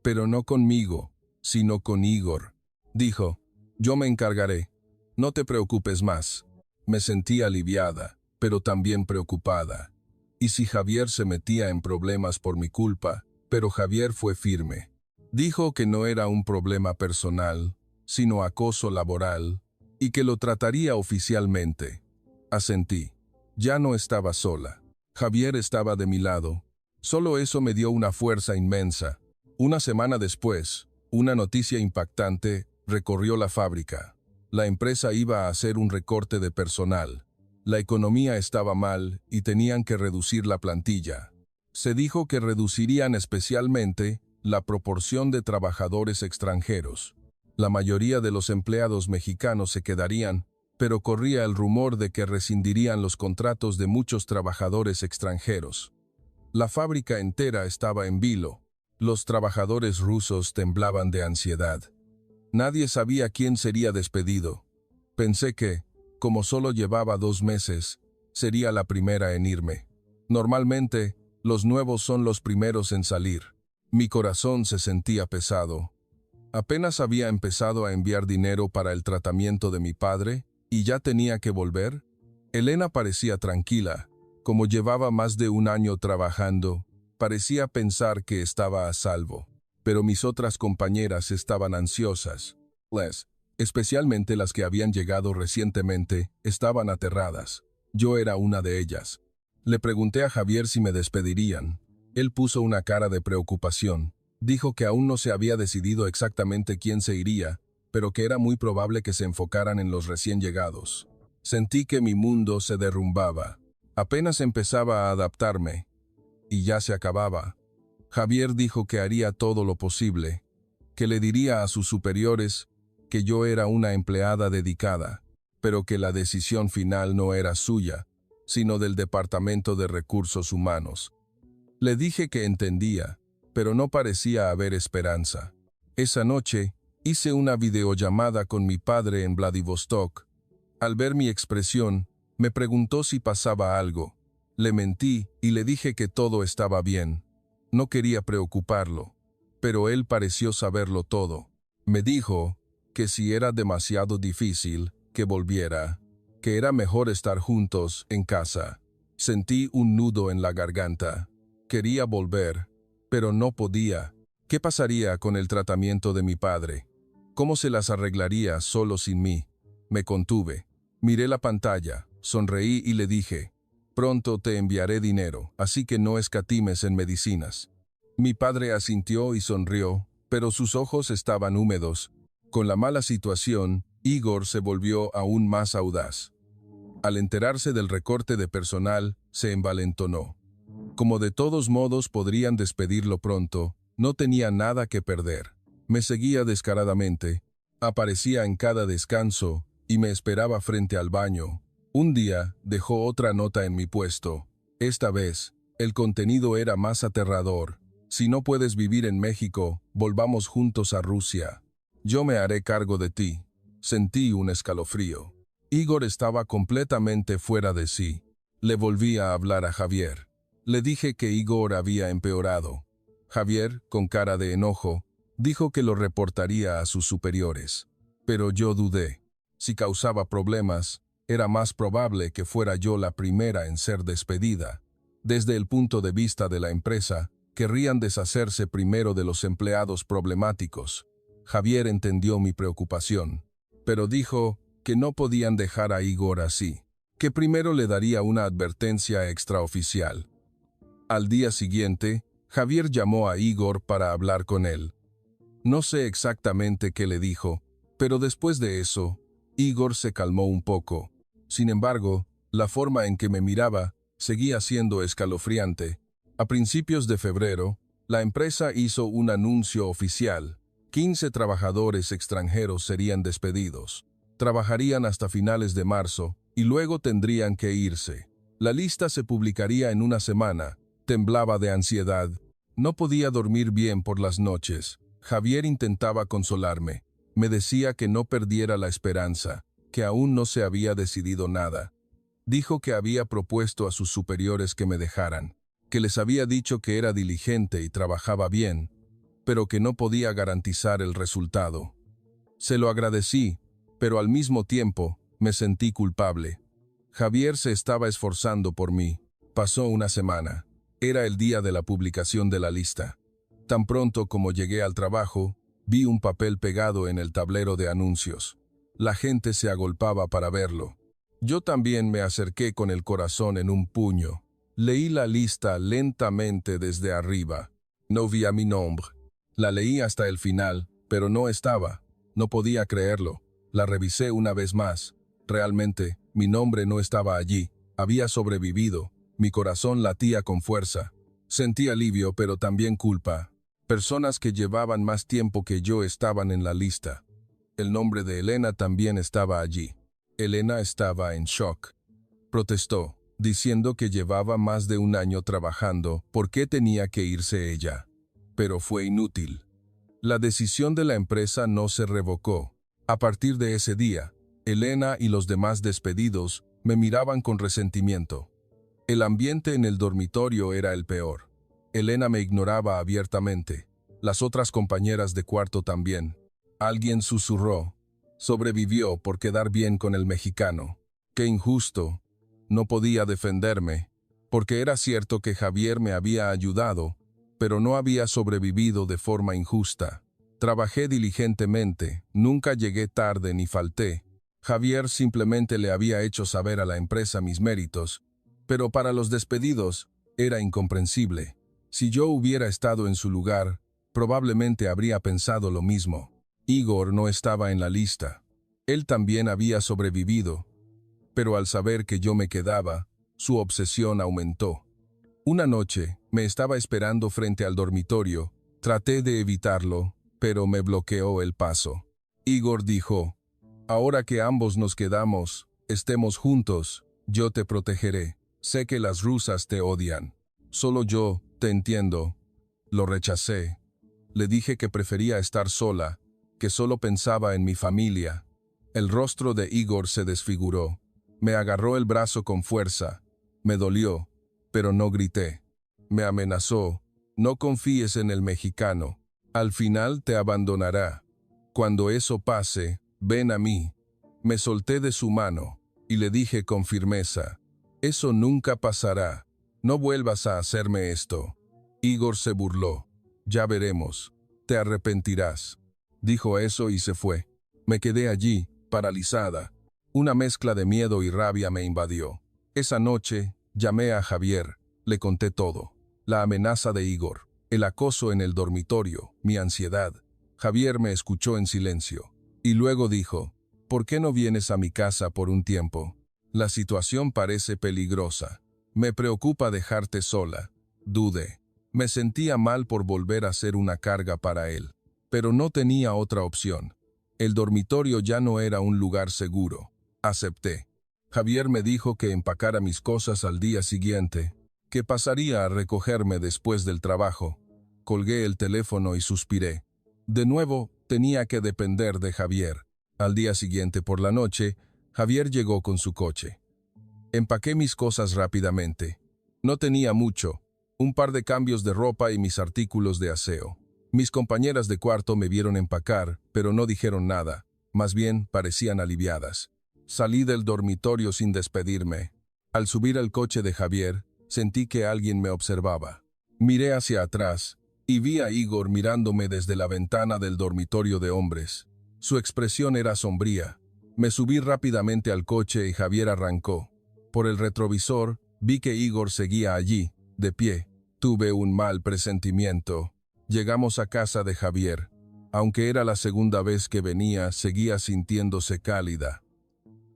Speaker 1: Pero no conmigo, sino con Igor. Dijo, «Yo me encargaré. No te preocupes más». Me sentí aliviada, pero también preocupada. ¿Y si Javier se metía en problemas por mi culpa? Pero Javier fue firme. Dijo que no era un problema personal, sino acoso laboral, y que lo trataría oficialmente. Asentí. Ya no estaba sola. Javier estaba de mi lado. Solo eso me dio una fuerza inmensa. Una semana después, una noticia impactante recorrió la fábrica. La empresa iba a hacer un recorte de personal. La economía estaba mal y tenían que reducir la plantilla. Se dijo que reducirían especialmente la proporción de trabajadores extranjeros. La mayoría de los empleados mexicanos se quedarían, pero corría el rumor de que rescindirían los contratos de muchos trabajadores extranjeros. La fábrica entera estaba en vilo. Los trabajadores rusos temblaban de ansiedad. Nadie sabía quién sería despedido. Pensé que, como solo llevaba 2 meses, sería la primera en irme. Normalmente, Los nuevos son los primeros en salir. Mi corazón se sentía pesado. Apenas había empezado a enviar dinero para el tratamiento de mi padre y ya tenía que volver. Elena parecía tranquila. Como llevaba más de un año trabajando, parecía pensar que estaba a salvo. Pero mis otras compañeras estaban ansiosas. Especialmente las que habían llegado recientemente, estaban aterradas. Yo era una de ellas. Le pregunté a Javier si me despedirían. Él puso una cara de preocupación. Dijo que aún no se había decidido exactamente quién se iría, pero que era muy probable que se enfocaran en los recién llegados. Sentí que mi mundo se derrumbaba. Apenas empezaba a adaptarme, y ya se acababa. Javier dijo que haría todo lo posible, que le diría a sus superiores que yo era una empleada dedicada, pero que la decisión final no era suya, sino del Departamento de Recursos Humanos. Le dije que entendía, pero no parecía haber esperanza. Esa noche, hice una videollamada con mi padre en Vladivostok. Al ver mi expresión, me preguntó si pasaba algo. Le mentí y le dije que todo estaba bien. No quería preocuparlo, pero él pareció saberlo todo. Me dijo que si era demasiado difícil, que volviera, que era mejor estar juntos en casa. Sentí un nudo en la garganta. Quería volver, pero no podía. ¿Qué pasaría con el tratamiento de mi padre? ¿Cómo se las arreglaría solo sin mí? Me contuve. Miré la pantalla, sonreí y le dije, «Pronto te enviaré dinero, así que no escatimes en medicinas». Mi padre asintió y sonrió, pero sus ojos estaban húmedos. Con la mala situación, Igor se volvió aún más audaz. Al enterarse del recorte de personal, se envalentonó. Como de todos modos podrían despedirlo pronto, no tenía nada que perder. Me seguía descaradamente, aparecía en cada descanso y me esperaba frente al baño. Un día dejó otra nota en mi puesto. Esta vez, el contenido era más aterrador. «Si no puedes vivir en México, volvamos juntos a Rusia. Yo me haré cargo de ti». Sentí un escalofrío. Igor estaba completamente fuera de sí. Le volví a hablar a Javier. Le dije que Igor había empeorado. Javier, con cara de enojo, dijo que lo reportaría a sus superiores. Pero yo dudé. Si causaba problemas, era más probable que fuera yo la primera en ser despedida. Desde el punto de vista de la empresa, querrían deshacerse primero de los empleados problemáticos. Javier entendió mi preocupación, pero dijo que no podían dejar a Igor así, que primero le daría una advertencia extraoficial. Al día siguiente, Javier llamó a Igor para hablar con él. No sé exactamente qué le dijo, pero después de eso, Igor se calmó un poco. Sin embargo, la forma en que me miraba seguía siendo escalofriante. A principios de febrero, la empresa hizo un anuncio oficial. 15 trabajadores extranjeros serían despedidos. Trabajarían hasta finales de marzo y luego tendrían que irse. La lista se publicaría en una semana. Temblaba de ansiedad. No podía dormir bien por las noches. Javier intentaba consolarme. Me decía que no perdiera la esperanza, que aún no se había decidido nada. Dijo que había propuesto a sus superiores que me dejaran, que les había dicho que era diligente y trabajaba bien, pero que no podía garantizar el resultado. Se lo agradecí, pero al mismo tiempo me sentí culpable. Javier se estaba esforzando por mí. Pasó una semana. Era el día de la publicación de la lista. Tan pronto como llegué al trabajo, vi un papel pegado en el tablero de anuncios. La gente se agolpaba para verlo. Yo también me acerqué con el corazón en un puño. Leí la lista lentamente desde arriba. No vi a mi nombre. La leí hasta el final, pero no estaba. No podía creerlo. La revisé una vez más. Realmente, mi nombre no estaba allí. Había sobrevivido. Mi corazón latía con fuerza. Sentí alivio, pero también culpa. Personas que llevaban más tiempo que yo estaban en la lista. El nombre de Elena también estaba allí. Elena estaba en shock. Protestó, diciendo que llevaba más de un año trabajando, ¿por qué tenía que irse ella? Pero fue inútil. La decisión de la empresa no se revocó. A partir de ese día, Elena y los demás despedidos me miraban con resentimiento. El ambiente en el dormitorio era el peor. Elena me ignoraba abiertamente. Las otras compañeras de cuarto también. Alguien susurró. Sobrevivió por quedar bien con el mexicano. ¡Qué injusto! No podía defenderme, porque era cierto que Javier me había ayudado, pero no había sobrevivido de forma injusta. Trabajé diligentemente, nunca llegué tarde ni falté. Javier simplemente le había hecho saber a la empresa mis méritos, pero para los despedidos era incomprensible. Si yo hubiera estado en su lugar, probablemente habría pensado lo mismo. Igor no estaba en la lista. Él también había sobrevivido, pero al saber que yo me quedaba, su obsesión aumentó. Una noche, me estaba esperando frente al dormitorio. Traté de evitarlo, pero me bloqueó el paso. Igor dijo, «Ahora que ambos nos quedamos, estemos juntos, yo te protegeré. Sé que las rusas te odian. Solo yo te entiendo». Lo rechacé. Le dije que prefería estar sola, que solo pensaba en mi familia. El rostro de Igor se desfiguró. Me agarró el brazo con fuerza. Me dolió, pero no grité. Me amenazó, «No confíes en el mexicano. Al final te abandonará. Cuando eso pase, ven a mí». Me solté de su mano y le dije con firmeza, «Eso nunca pasará. No vuelvas a hacerme esto». Igor se burló. «Ya veremos. Te arrepentirás». Dijo eso y se fue. Me quedé allí, paralizada. Una mezcla de miedo y rabia me invadió. Esa noche, llamé a Javier. Le conté todo. La amenaza de Igor, el acoso en el dormitorio, mi ansiedad. Javier me escuchó en silencio. Y luego dijo, «¿Por qué no vienes a mi casa por un tiempo? La situación parece peligrosa. Me preocupa dejarte sola». Dudé. Me sentía mal por volver a ser una carga para él. Pero no tenía otra opción. El dormitorio ya no era un lugar seguro. Acepté. Javier me dijo que empacara mis cosas al día siguiente, que pasaría a recogerme después del trabajo. Colgué el teléfono y suspiré. De nuevo, tenía que depender de Javier. Al día siguiente por la noche, Javier llegó con su coche. Empaqué mis cosas rápidamente. No tenía mucho, un par de cambios de ropa y mis artículos de aseo. Mis compañeras de cuarto me vieron empacar, pero no dijeron nada, más bien parecían aliviadas. Salí del dormitorio sin despedirme. Al subir al coche de Javier, sentí que alguien me observaba. Miré hacia atrás y vi a Igor mirándome desde la ventana del dormitorio de hombres. Su expresión era sombría. Me subí rápidamente al coche y Javier arrancó. Por el retrovisor, vi que Igor seguía allí, de pie. Tuve un mal presentimiento. Llegamos a casa de Javier. Aunque era la segunda vez que venía, seguía sintiéndose cálida.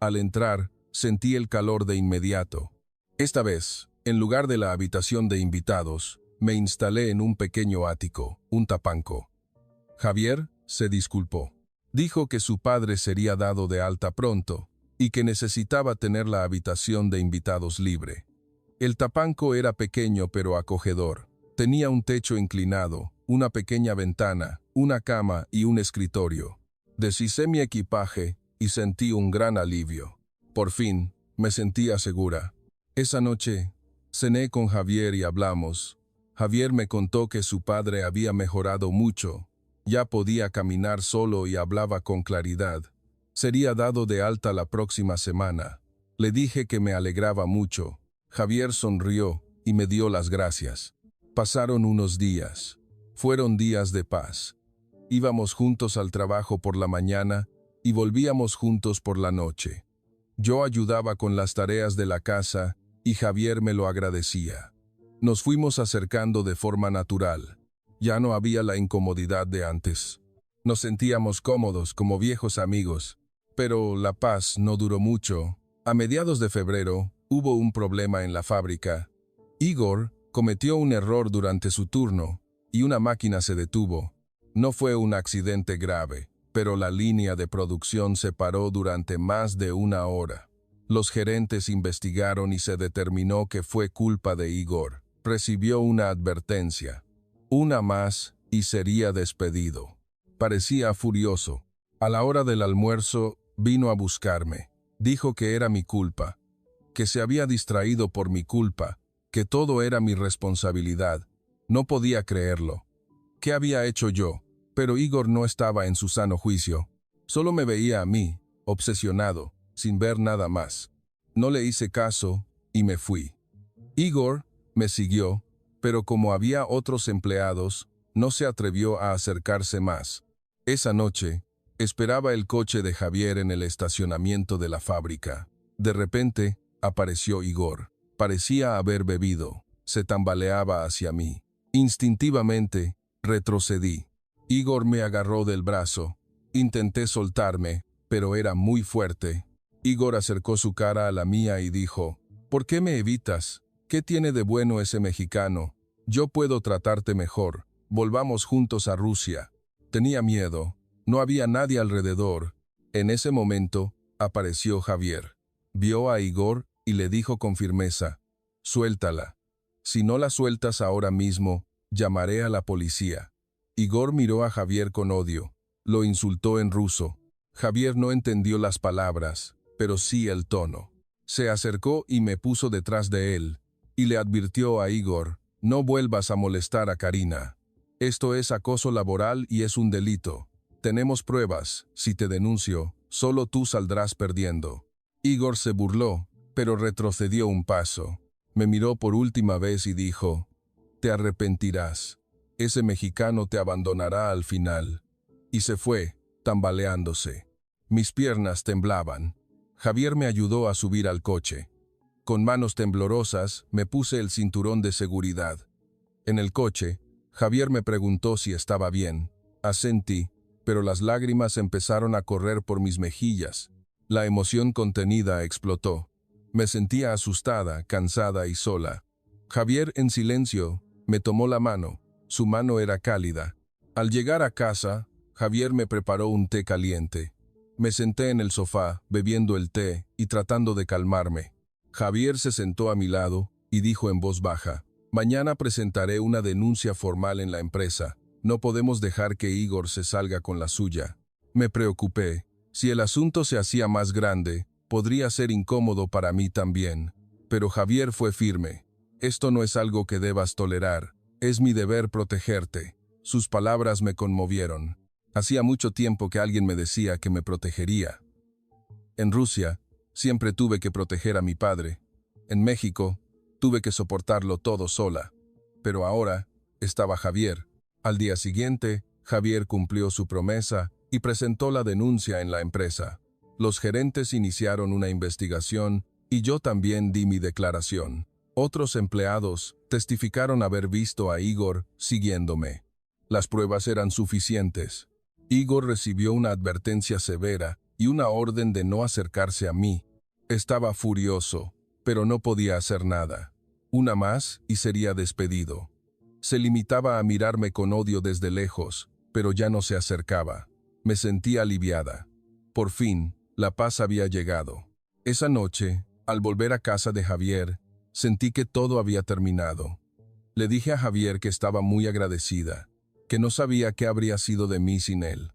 Speaker 1: Al entrar, sentí el calor de inmediato. Esta vez, en lugar de la habitación de invitados, me instalé en un pequeño ático, un tapanco. Javier se disculpó. Dijo que su padre sería dado de alta pronto y que necesitaba tener la habitación de invitados libre. El tapanco era pequeño pero acogedor. Tenía un techo inclinado, una pequeña ventana, una cama y un escritorio. Deshice mi equipaje y sentí un gran alivio. Por fin, me sentía segura. Esa noche, cené con Javier y hablamos. Javier me contó que su padre había mejorado mucho. Ya podía caminar solo y hablaba con claridad. Sería dado de alta la próxima semana. Le dije que me alegraba mucho. Javier sonrió y me dio las gracias. Pasaron unos días. Fueron días de paz. Íbamos juntos al trabajo por la mañana y volvíamos juntos por la noche. Yo ayudaba con las tareas de la casa y Javier me lo agradecía. Nos fuimos acercando de forma natural. Ya no había la incomodidad de antes. Nos sentíamos cómodos como viejos amigos. Pero la paz no duró mucho. A mediados de febrero, hubo un problema en la fábrica. Igor cometió un error durante su turno y una máquina se detuvo. No fue un accidente grave, pero la línea de producción se paró durante más de una hora. Los gerentes investigaron y se determinó que fue culpa de Igor. Recibió una advertencia. Una más y sería despedido. Parecía furioso. A la hora del almuerzo, vino a buscarme. Dijo que era mi culpa. que se había distraído por mi culpa, que todo era mi responsabilidad. No podía creerlo. ¿Qué había hecho yo? Pero Igor no estaba en su sano juicio. Solo me veía a mí, obsesionado, sin ver nada más. No le hice caso y me fui. Igor me siguió, pero como había otros empleados, no se atrevió a acercarse más. Esa noche, esperaba el coche de Javier en el estacionamiento de la fábrica. De repente, apareció Igor. Parecía haber bebido. Se tambaleaba hacia mí. Instintivamente, retrocedí. Igor me agarró del brazo. Intenté soltarme, pero era muy fuerte. Igor acercó su cara a la mía y dijo, «¿Por qué me evitas? ¿Qué tiene de bueno ese mexicano? Yo puedo tratarte mejor. Volvamos juntos a Rusia». Tenía miedo. No había nadie alrededor. En ese momento, apareció Javier. Vio a Igor y le dijo con firmeza, «Suéltala. Si no la sueltas ahora mismo, llamaré a la policía». Igor miró a Javier con odio. Lo insultó en ruso. Javier no entendió las palabras, pero sí el tono. Se acercó y me puso detrás de él, y le advirtió a Igor, «No vuelvas a molestar a Karina. Esto es acoso laboral y es un delito. Tenemos pruebas. Si te denuncio, solo tú saldrás perdiendo». Igor se burló, pero retrocedió un paso. Me miró por última vez y dijo, «Te arrepentirás. Ese mexicano te abandonará al final». Y se fue, tambaleándose. Mis piernas temblaban. Javier me ayudó a subir al coche. Con manos temblorosas, me puse el cinturón de seguridad. En el coche, Javier me preguntó si estaba bien. Asentí, pero las lágrimas empezaron a correr por mis mejillas. La emoción contenida explotó. Me sentía asustada, cansada y sola. Javier, en silencio, me tomó la mano. Su mano era cálida. Al llegar a casa, Javier me preparó un té caliente. Me senté en el sofá, bebiendo el té y tratando de calmarme. Javier se sentó a mi lado y dijo en voz baja, «Mañana presentaré una denuncia formal en la empresa. No podemos dejar que Igor se salga con la suya». Me preocupé. Si el asunto se hacía más grande, podría ser incómodo para mí también. Pero Javier fue firme. «Esto no es algo que debas tolerar. Es mi deber protegerte». Sus palabras me conmovieron. Hacía mucho tiempo que alguien me decía que me protegería. En Rusia, siempre tuve que proteger a mi padre. En México, tuve que soportarlo todo sola. Pero ahora, estaba Javier. Al día siguiente, Javier cumplió su promesa y presentó la denuncia en la empresa. Los gerentes iniciaron una investigación y yo también di mi declaración. Otros empleados testificaron haber visto a Igor siguiéndome. Las pruebas eran suficientes. Igor recibió una advertencia severa y una orden de no acercarse a mí. Estaba furioso, pero no podía hacer nada. Una más y sería despedido. Se limitaba a mirarme con odio desde lejos, pero ya no se acercaba. Me sentía aliviada. Por fin, la paz había llegado. Esa noche, al volver a casa de Javier, sentí que todo había terminado. Le dije a Javier que estaba muy agradecida, que no sabía qué habría sido de mí sin él.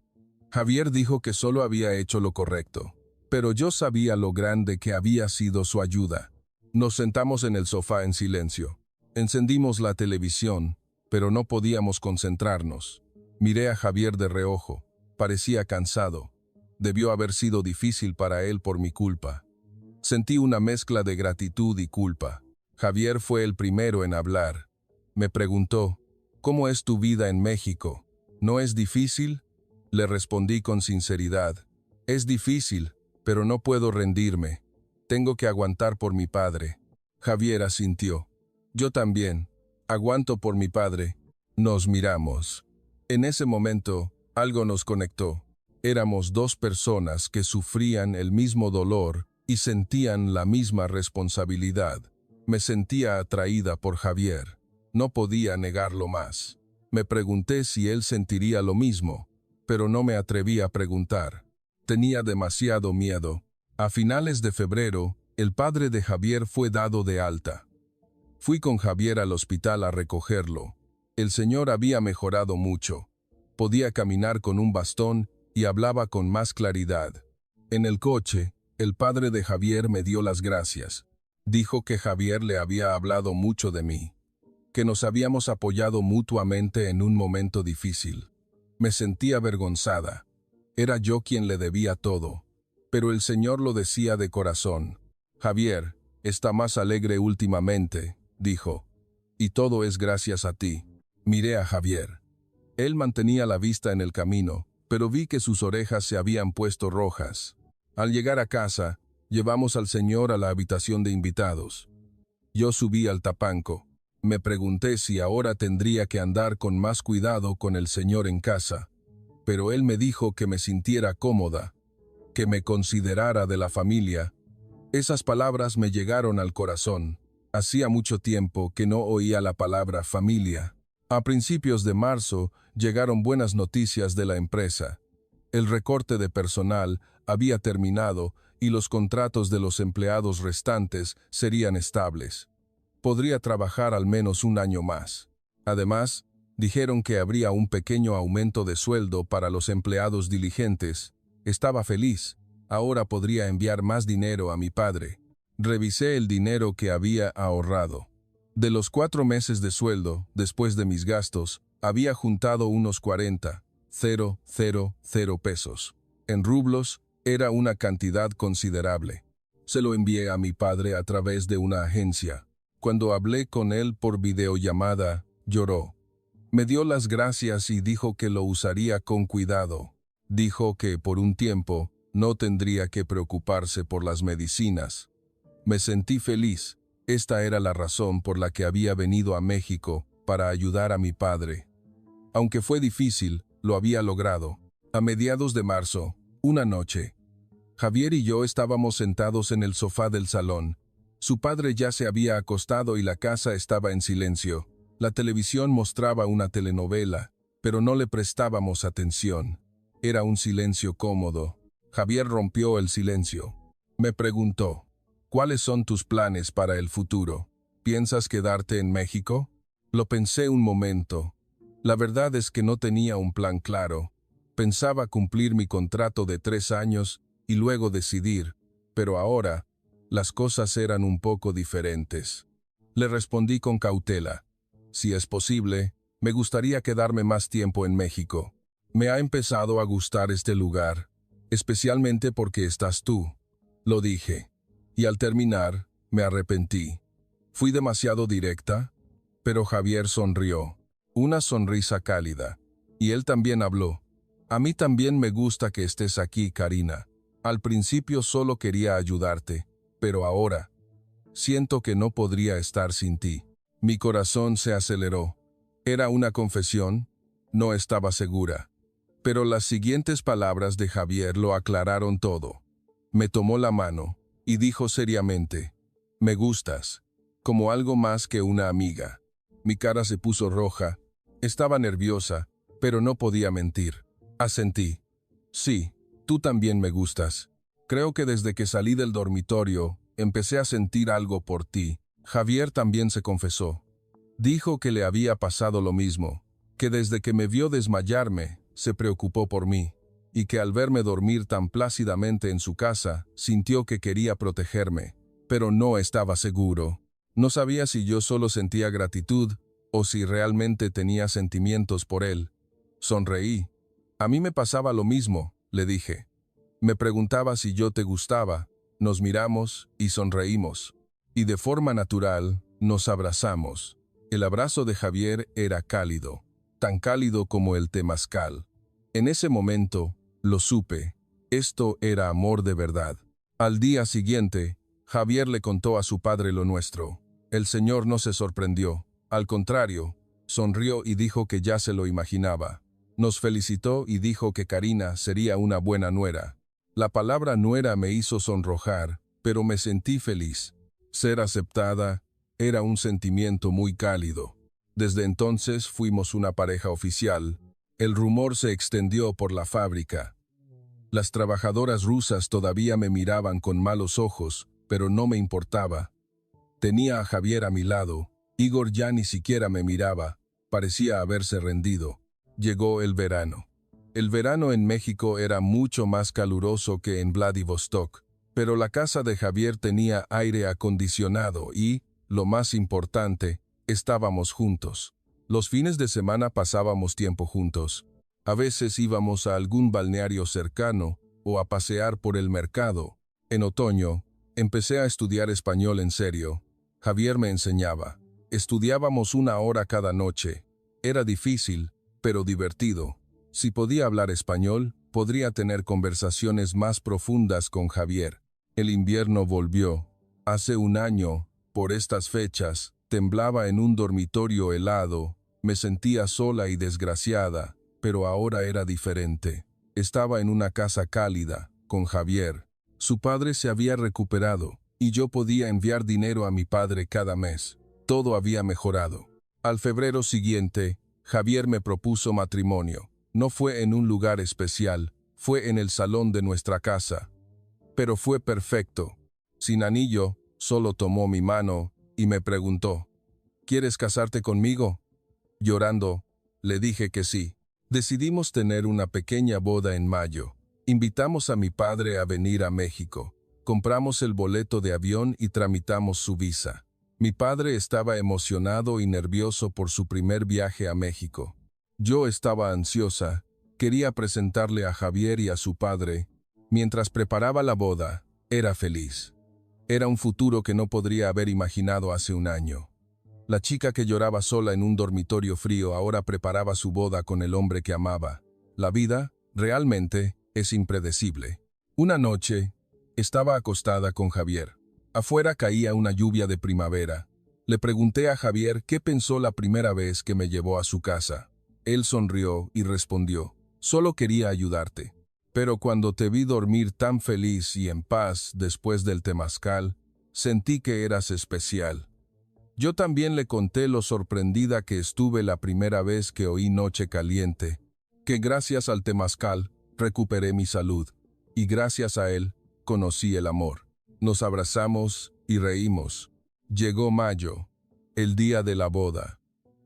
Speaker 1: Javier dijo que solo había hecho lo correcto, pero yo sabía lo grande que había sido su ayuda. Nos sentamos en el sofá en silencio. Encendimos la televisión, pero no podíamos concentrarnos. Miré a Javier de reojo. Parecía cansado. Debió haber sido difícil para él por mi culpa. Sentí una mezcla de gratitud y culpa. Javier fue el primero en hablar. Me preguntó, «¿Cómo es tu vida en México? ¿No es difícil?». Le respondí con sinceridad, «Es difícil, pero no puedo rendirme. Tengo que aguantar por mi padre». Javier asintió. «Yo también. Aguanto por mi padre». Nos miramos. En ese momento, algo nos conectó. Éramos dos personas que sufrían el mismo dolor y sentían la misma responsabilidad. Me sentía atraída por Javier. No podía negarlo más. Me pregunté si él sentiría lo mismo, pero no me atreví a preguntar. Tenía demasiado miedo. A finales de febrero, el padre de Javier fue dado de alta. Fui con Javier al hospital a recogerlo. El señor había mejorado mucho. Podía caminar con un bastón y hablaba con más claridad. En el coche, el padre de Javier me dio las gracias. Dijo que Javier le había hablado mucho de mí, que nos habíamos apoyado mutuamente en un momento difícil. Me sentí avergonzada. Era yo quien le debía todo, pero el Señor lo decía de corazón. Javier, está más alegre últimamente, dijo, y todo es gracias a ti. Miré a Javier. Él mantenía la vista en el camino, pero vi que sus orejas se habían puesto rojas. Al llegar a casa, llevamos al Señor a la habitación de invitados. Yo subí al tapanco. Me pregunté si ahora tendría que andar con más cuidado con el Señor en casa, pero él me dijo que me sintiera cómoda, que me considerara de la familia. Esas palabras me llegaron al corazón. Hacía mucho tiempo que no oía la palabra familia. A principios de marzo llegaron buenas noticias de la empresa. El recorte de personal había terminado y los contratos de los empleados restantes serían estables. Podría trabajar al menos un año más. Además, dijeron que habría un pequeño aumento de sueldo para los empleados diligentes. Estaba feliz. Ahora podría enviar más dinero a mi padre. Revisé el dinero que había ahorrado. De los 4 meses de sueldo, después de mis gastos, había juntado unos 40,000 pesos. En rublos, era una cantidad considerable. Se lo envié a mi padre a través de una agencia. Cuando hablé con él por videollamada, lloró. Me dio las gracias y dijo que lo usaría con cuidado. Dijo que por un tiempo no tendría que preocuparse por las medicinas. Me sentí feliz. Esta era la razón por la que había venido a México, para ayudar a mi padre. Aunque fue difícil, lo había logrado. A mediados de marzo, una noche, Javier y yo estábamos sentados en el sofá del salón. Su padre ya se había acostado y la casa estaba en silencio. La televisión mostraba una telenovela, pero no le prestábamos atención. Era un silencio cómodo. Javier rompió el silencio. Me preguntó, ¿cuáles son tus planes para el futuro? ¿Piensas quedarte en México? Lo pensé un momento. La verdad es que no tenía un plan claro. Pensaba cumplir mi contrato de 3 años y luego decidir, pero ahora las cosas eran un poco diferentes. Le respondí con cautela. Si es posible, me gustaría quedarme más tiempo en México. Me ha empezado a gustar este lugar, especialmente porque estás tú. Lo dije. Y al terminar, me arrepentí. Fui demasiado directa, pero Javier sonrió. Una sonrisa cálida. Y él también habló. A mí también me gusta que estés aquí, Karina. Al principio solo quería ayudarte, pero ahora siento que no podría estar sin ti. Mi corazón se aceleró. ¿Era una confesión? No estaba segura. Pero las siguientes palabras de Javier lo aclararon todo. Me tomó la mano y dijo seriamente, «Me gustas, como algo más que una amiga». Mi cara se puso roja. Estaba nerviosa, pero no podía mentir. Asentí. «Sí, tú también me gustas. Creo que desde que salí del dormitorio, empecé a sentir algo por ti». Javier también se confesó. Dijo que le había pasado lo mismo, que desde que me vio desmayarme, se preocupó por mí, y que al verme dormir tan plácidamente en su casa, sintió que quería protegerme, pero no estaba seguro. No sabía si yo solo sentía gratitud o si realmente tenía sentimientos por él. Sonreí. A mí me pasaba lo mismo, le dije. Me preguntaba si yo te gustaba, nos miramos y sonreímos. Y de forma natural, nos abrazamos. El abrazo de Javier era cálido, tan cálido como el temazcal. En ese momento, lo supe. Esto era amor de verdad. Al día siguiente, Javier le contó a su padre lo nuestro. El señor no se sorprendió. Al contrario, sonrió y dijo que ya se lo imaginaba. Nos felicitó y dijo que Karina sería una buena nuera. La palabra nuera me hizo sonrojar, pero me sentí feliz. Ser aceptada era un sentimiento muy cálido. Desde entonces fuimos una pareja oficial. El rumor se extendió por la fábrica. Las trabajadoras rusas todavía me miraban con malos ojos, pero no me importaba. Tenía a Javier a mi lado. Igor ya ni siquiera me miraba. Parecía haberse rendido. Llegó el verano. El verano en México era mucho más caluroso que en Vladivostok, Pero la casa de Javier tenía aire acondicionado y, lo más importante, estábamos juntos. Los fines de semana pasábamos tiempo juntos. A veces íbamos a algún balneario cercano o a pasear por el mercado. En otoño, empecé a estudiar español en serio. Javier me enseñaba. Estudiábamos 1 hora cada noche. Era difícil, pero divertido. Si podía hablar español, podría tener conversaciones más profundas con Javier. El invierno volvió. Hace 1 año, por estas fechas, temblaba en un dormitorio helado. Me sentía sola y desgraciada, pero ahora era diferente. Estaba en una casa cálida, con Javier. Su padre se había recuperado, y yo podía enviar dinero a mi padre cada mes. Todo había mejorado. Al febrero siguiente, Javier me propuso matrimonio. No fue en un lugar especial, fue en el salón de nuestra casa. Pero fue perfecto. Sin anillo, solo tomó mi mano y me preguntó, ¿quieres casarte conmigo? Llorando, le dije que sí. Decidimos tener una pequeña boda en mayo. Invitamos a mi padre a venir a México. Compramos el boleto de avión y tramitamos su visa. Mi padre estaba emocionado y nervioso por su primer viaje a México. Yo estaba ansiosa, quería presentarle a Javier y a su padre. Mientras preparaba la boda, era feliz. Era un futuro que no podría haber imaginado hace 1 año. La chica que lloraba sola en un dormitorio frío ahora preparaba su boda con el hombre que amaba. La vida, realmente, es impredecible. Una noche, estaba acostada con Javier. Afuera caía una lluvia de primavera. Le pregunté a Javier qué pensó la primera vez que me llevó a su casa. Él sonrió y respondió, solo quería ayudarte. Pero cuando te vi dormir tan feliz y en paz después del temazcal, sentí que eras especial. Yo también le conté lo sorprendida que estuve la primera vez que oí Noche Caliente, que gracias al temazcal recuperé mi salud, y gracias a él conocí el amor. Nos abrazamos y reímos. Llegó mayo, el día de la boda.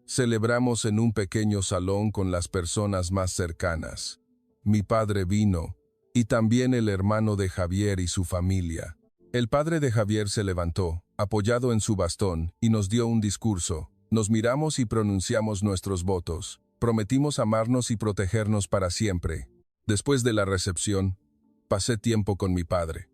Speaker 1: Celebramos en un pequeño salón con las personas más cercanas. Mi padre vino, y también el hermano de Javier y su familia. El padre de Javier se levantó, apoyado en su bastón, y nos dio un discurso. Nos miramos y pronunciamos nuestros votos. Prometimos amarnos y protegernos para siempre. Después de la recepción, pasé tiempo con mi padre.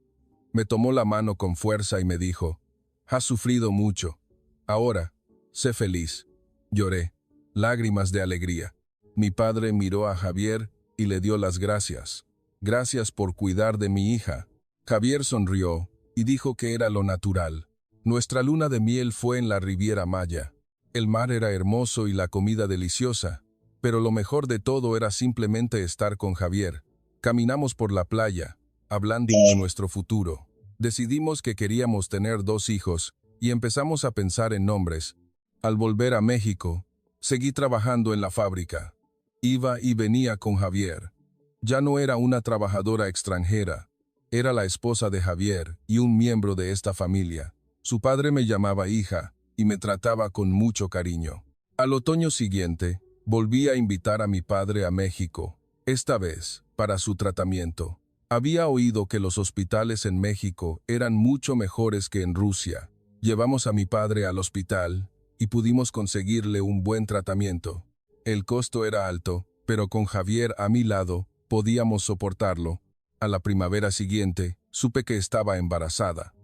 Speaker 1: Me tomó la mano con fuerza y me dijo, «Has sufrido mucho. Ahora, sé feliz». Lloré, lágrimas de alegría. Mi padre miró a Javier y le dio las gracias. «Gracias por cuidar de mi hija». Javier sonrió y dijo que era lo natural. Nuestra luna de miel fue en la Riviera Maya. El mar era hermoso y la comida deliciosa, pero lo mejor de todo era simplemente estar con Javier. Caminamos por la playa, hablando de nuestro futuro. Decidimos que queríamos tener 2 hijos y empezamos a pensar en nombres. Al volver a México, seguí trabajando en la fábrica. Iba y venía con Javier. Ya no era una trabajadora extranjera. Era la esposa de Javier y un miembro de esta familia. Su padre me llamaba hija y me trataba con mucho cariño. Al otoño siguiente, volví a invitar a mi padre a México, esta vez para su tratamiento. Había oído que los hospitales en México eran mucho mejores que en Rusia. Llevamos a mi padre al hospital y pudimos conseguirle un buen tratamiento. El costo era alto, pero con Javier a mi lado podíamos soportarlo. A la primavera siguiente, supe que estaba embarazada.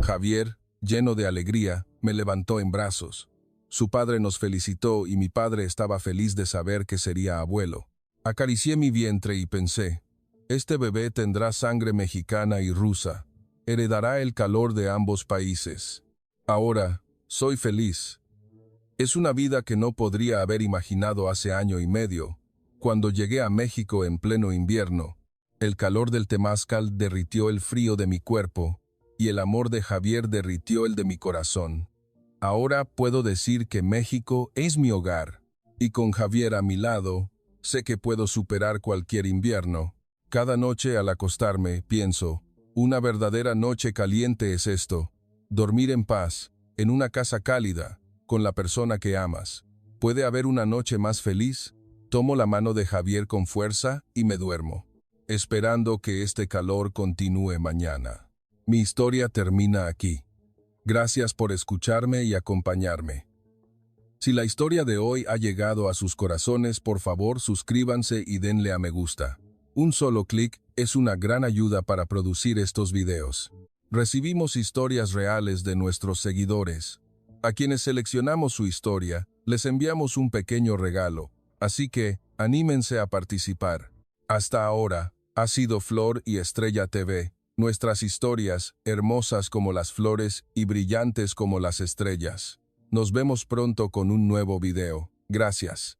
Speaker 1: Javier, lleno de alegría, me levantó en brazos. Su padre nos felicitó y mi padre estaba feliz de saber que sería abuelo. Acaricié mi vientre y pensé, este bebé tendrá sangre mexicana y rusa. Heredará el calor de ambos países. Ahora, soy feliz. Es una vida que no podría haber imaginado hace 1 año y medio, cuando llegué a México en pleno invierno. El calor del temazcal derritió el frío de mi cuerpo, y el amor de Javier derritió el de mi corazón. Ahora puedo decir que México es mi hogar, y con Javier a mi lado, sé que puedo superar cualquier invierno. Cada noche al acostarme, pienso, una verdadera noche caliente es esto, dormir en paz, en una casa cálida, con la persona que amas. ¿Puede haber una noche más feliz? Tomo la mano de Javier con fuerza y me duermo, esperando que este calor continúe mañana. Mi historia termina aquí. Gracias por escucharme y acompañarme. Si la historia de hoy ha llegado a sus corazones, por favor suscríbanse y denle a me gusta. Un solo clic es una gran ayuda para producir estos videos. Recibimos historias reales de nuestros seguidores. A quienes seleccionamos su historia, les enviamos un pequeño regalo, así que anímense a participar. Hasta ahora, ha sido Flor y Estrella TV, nuestras historias, hermosas como las flores y brillantes como las estrellas. Nos vemos pronto con un nuevo video. Gracias.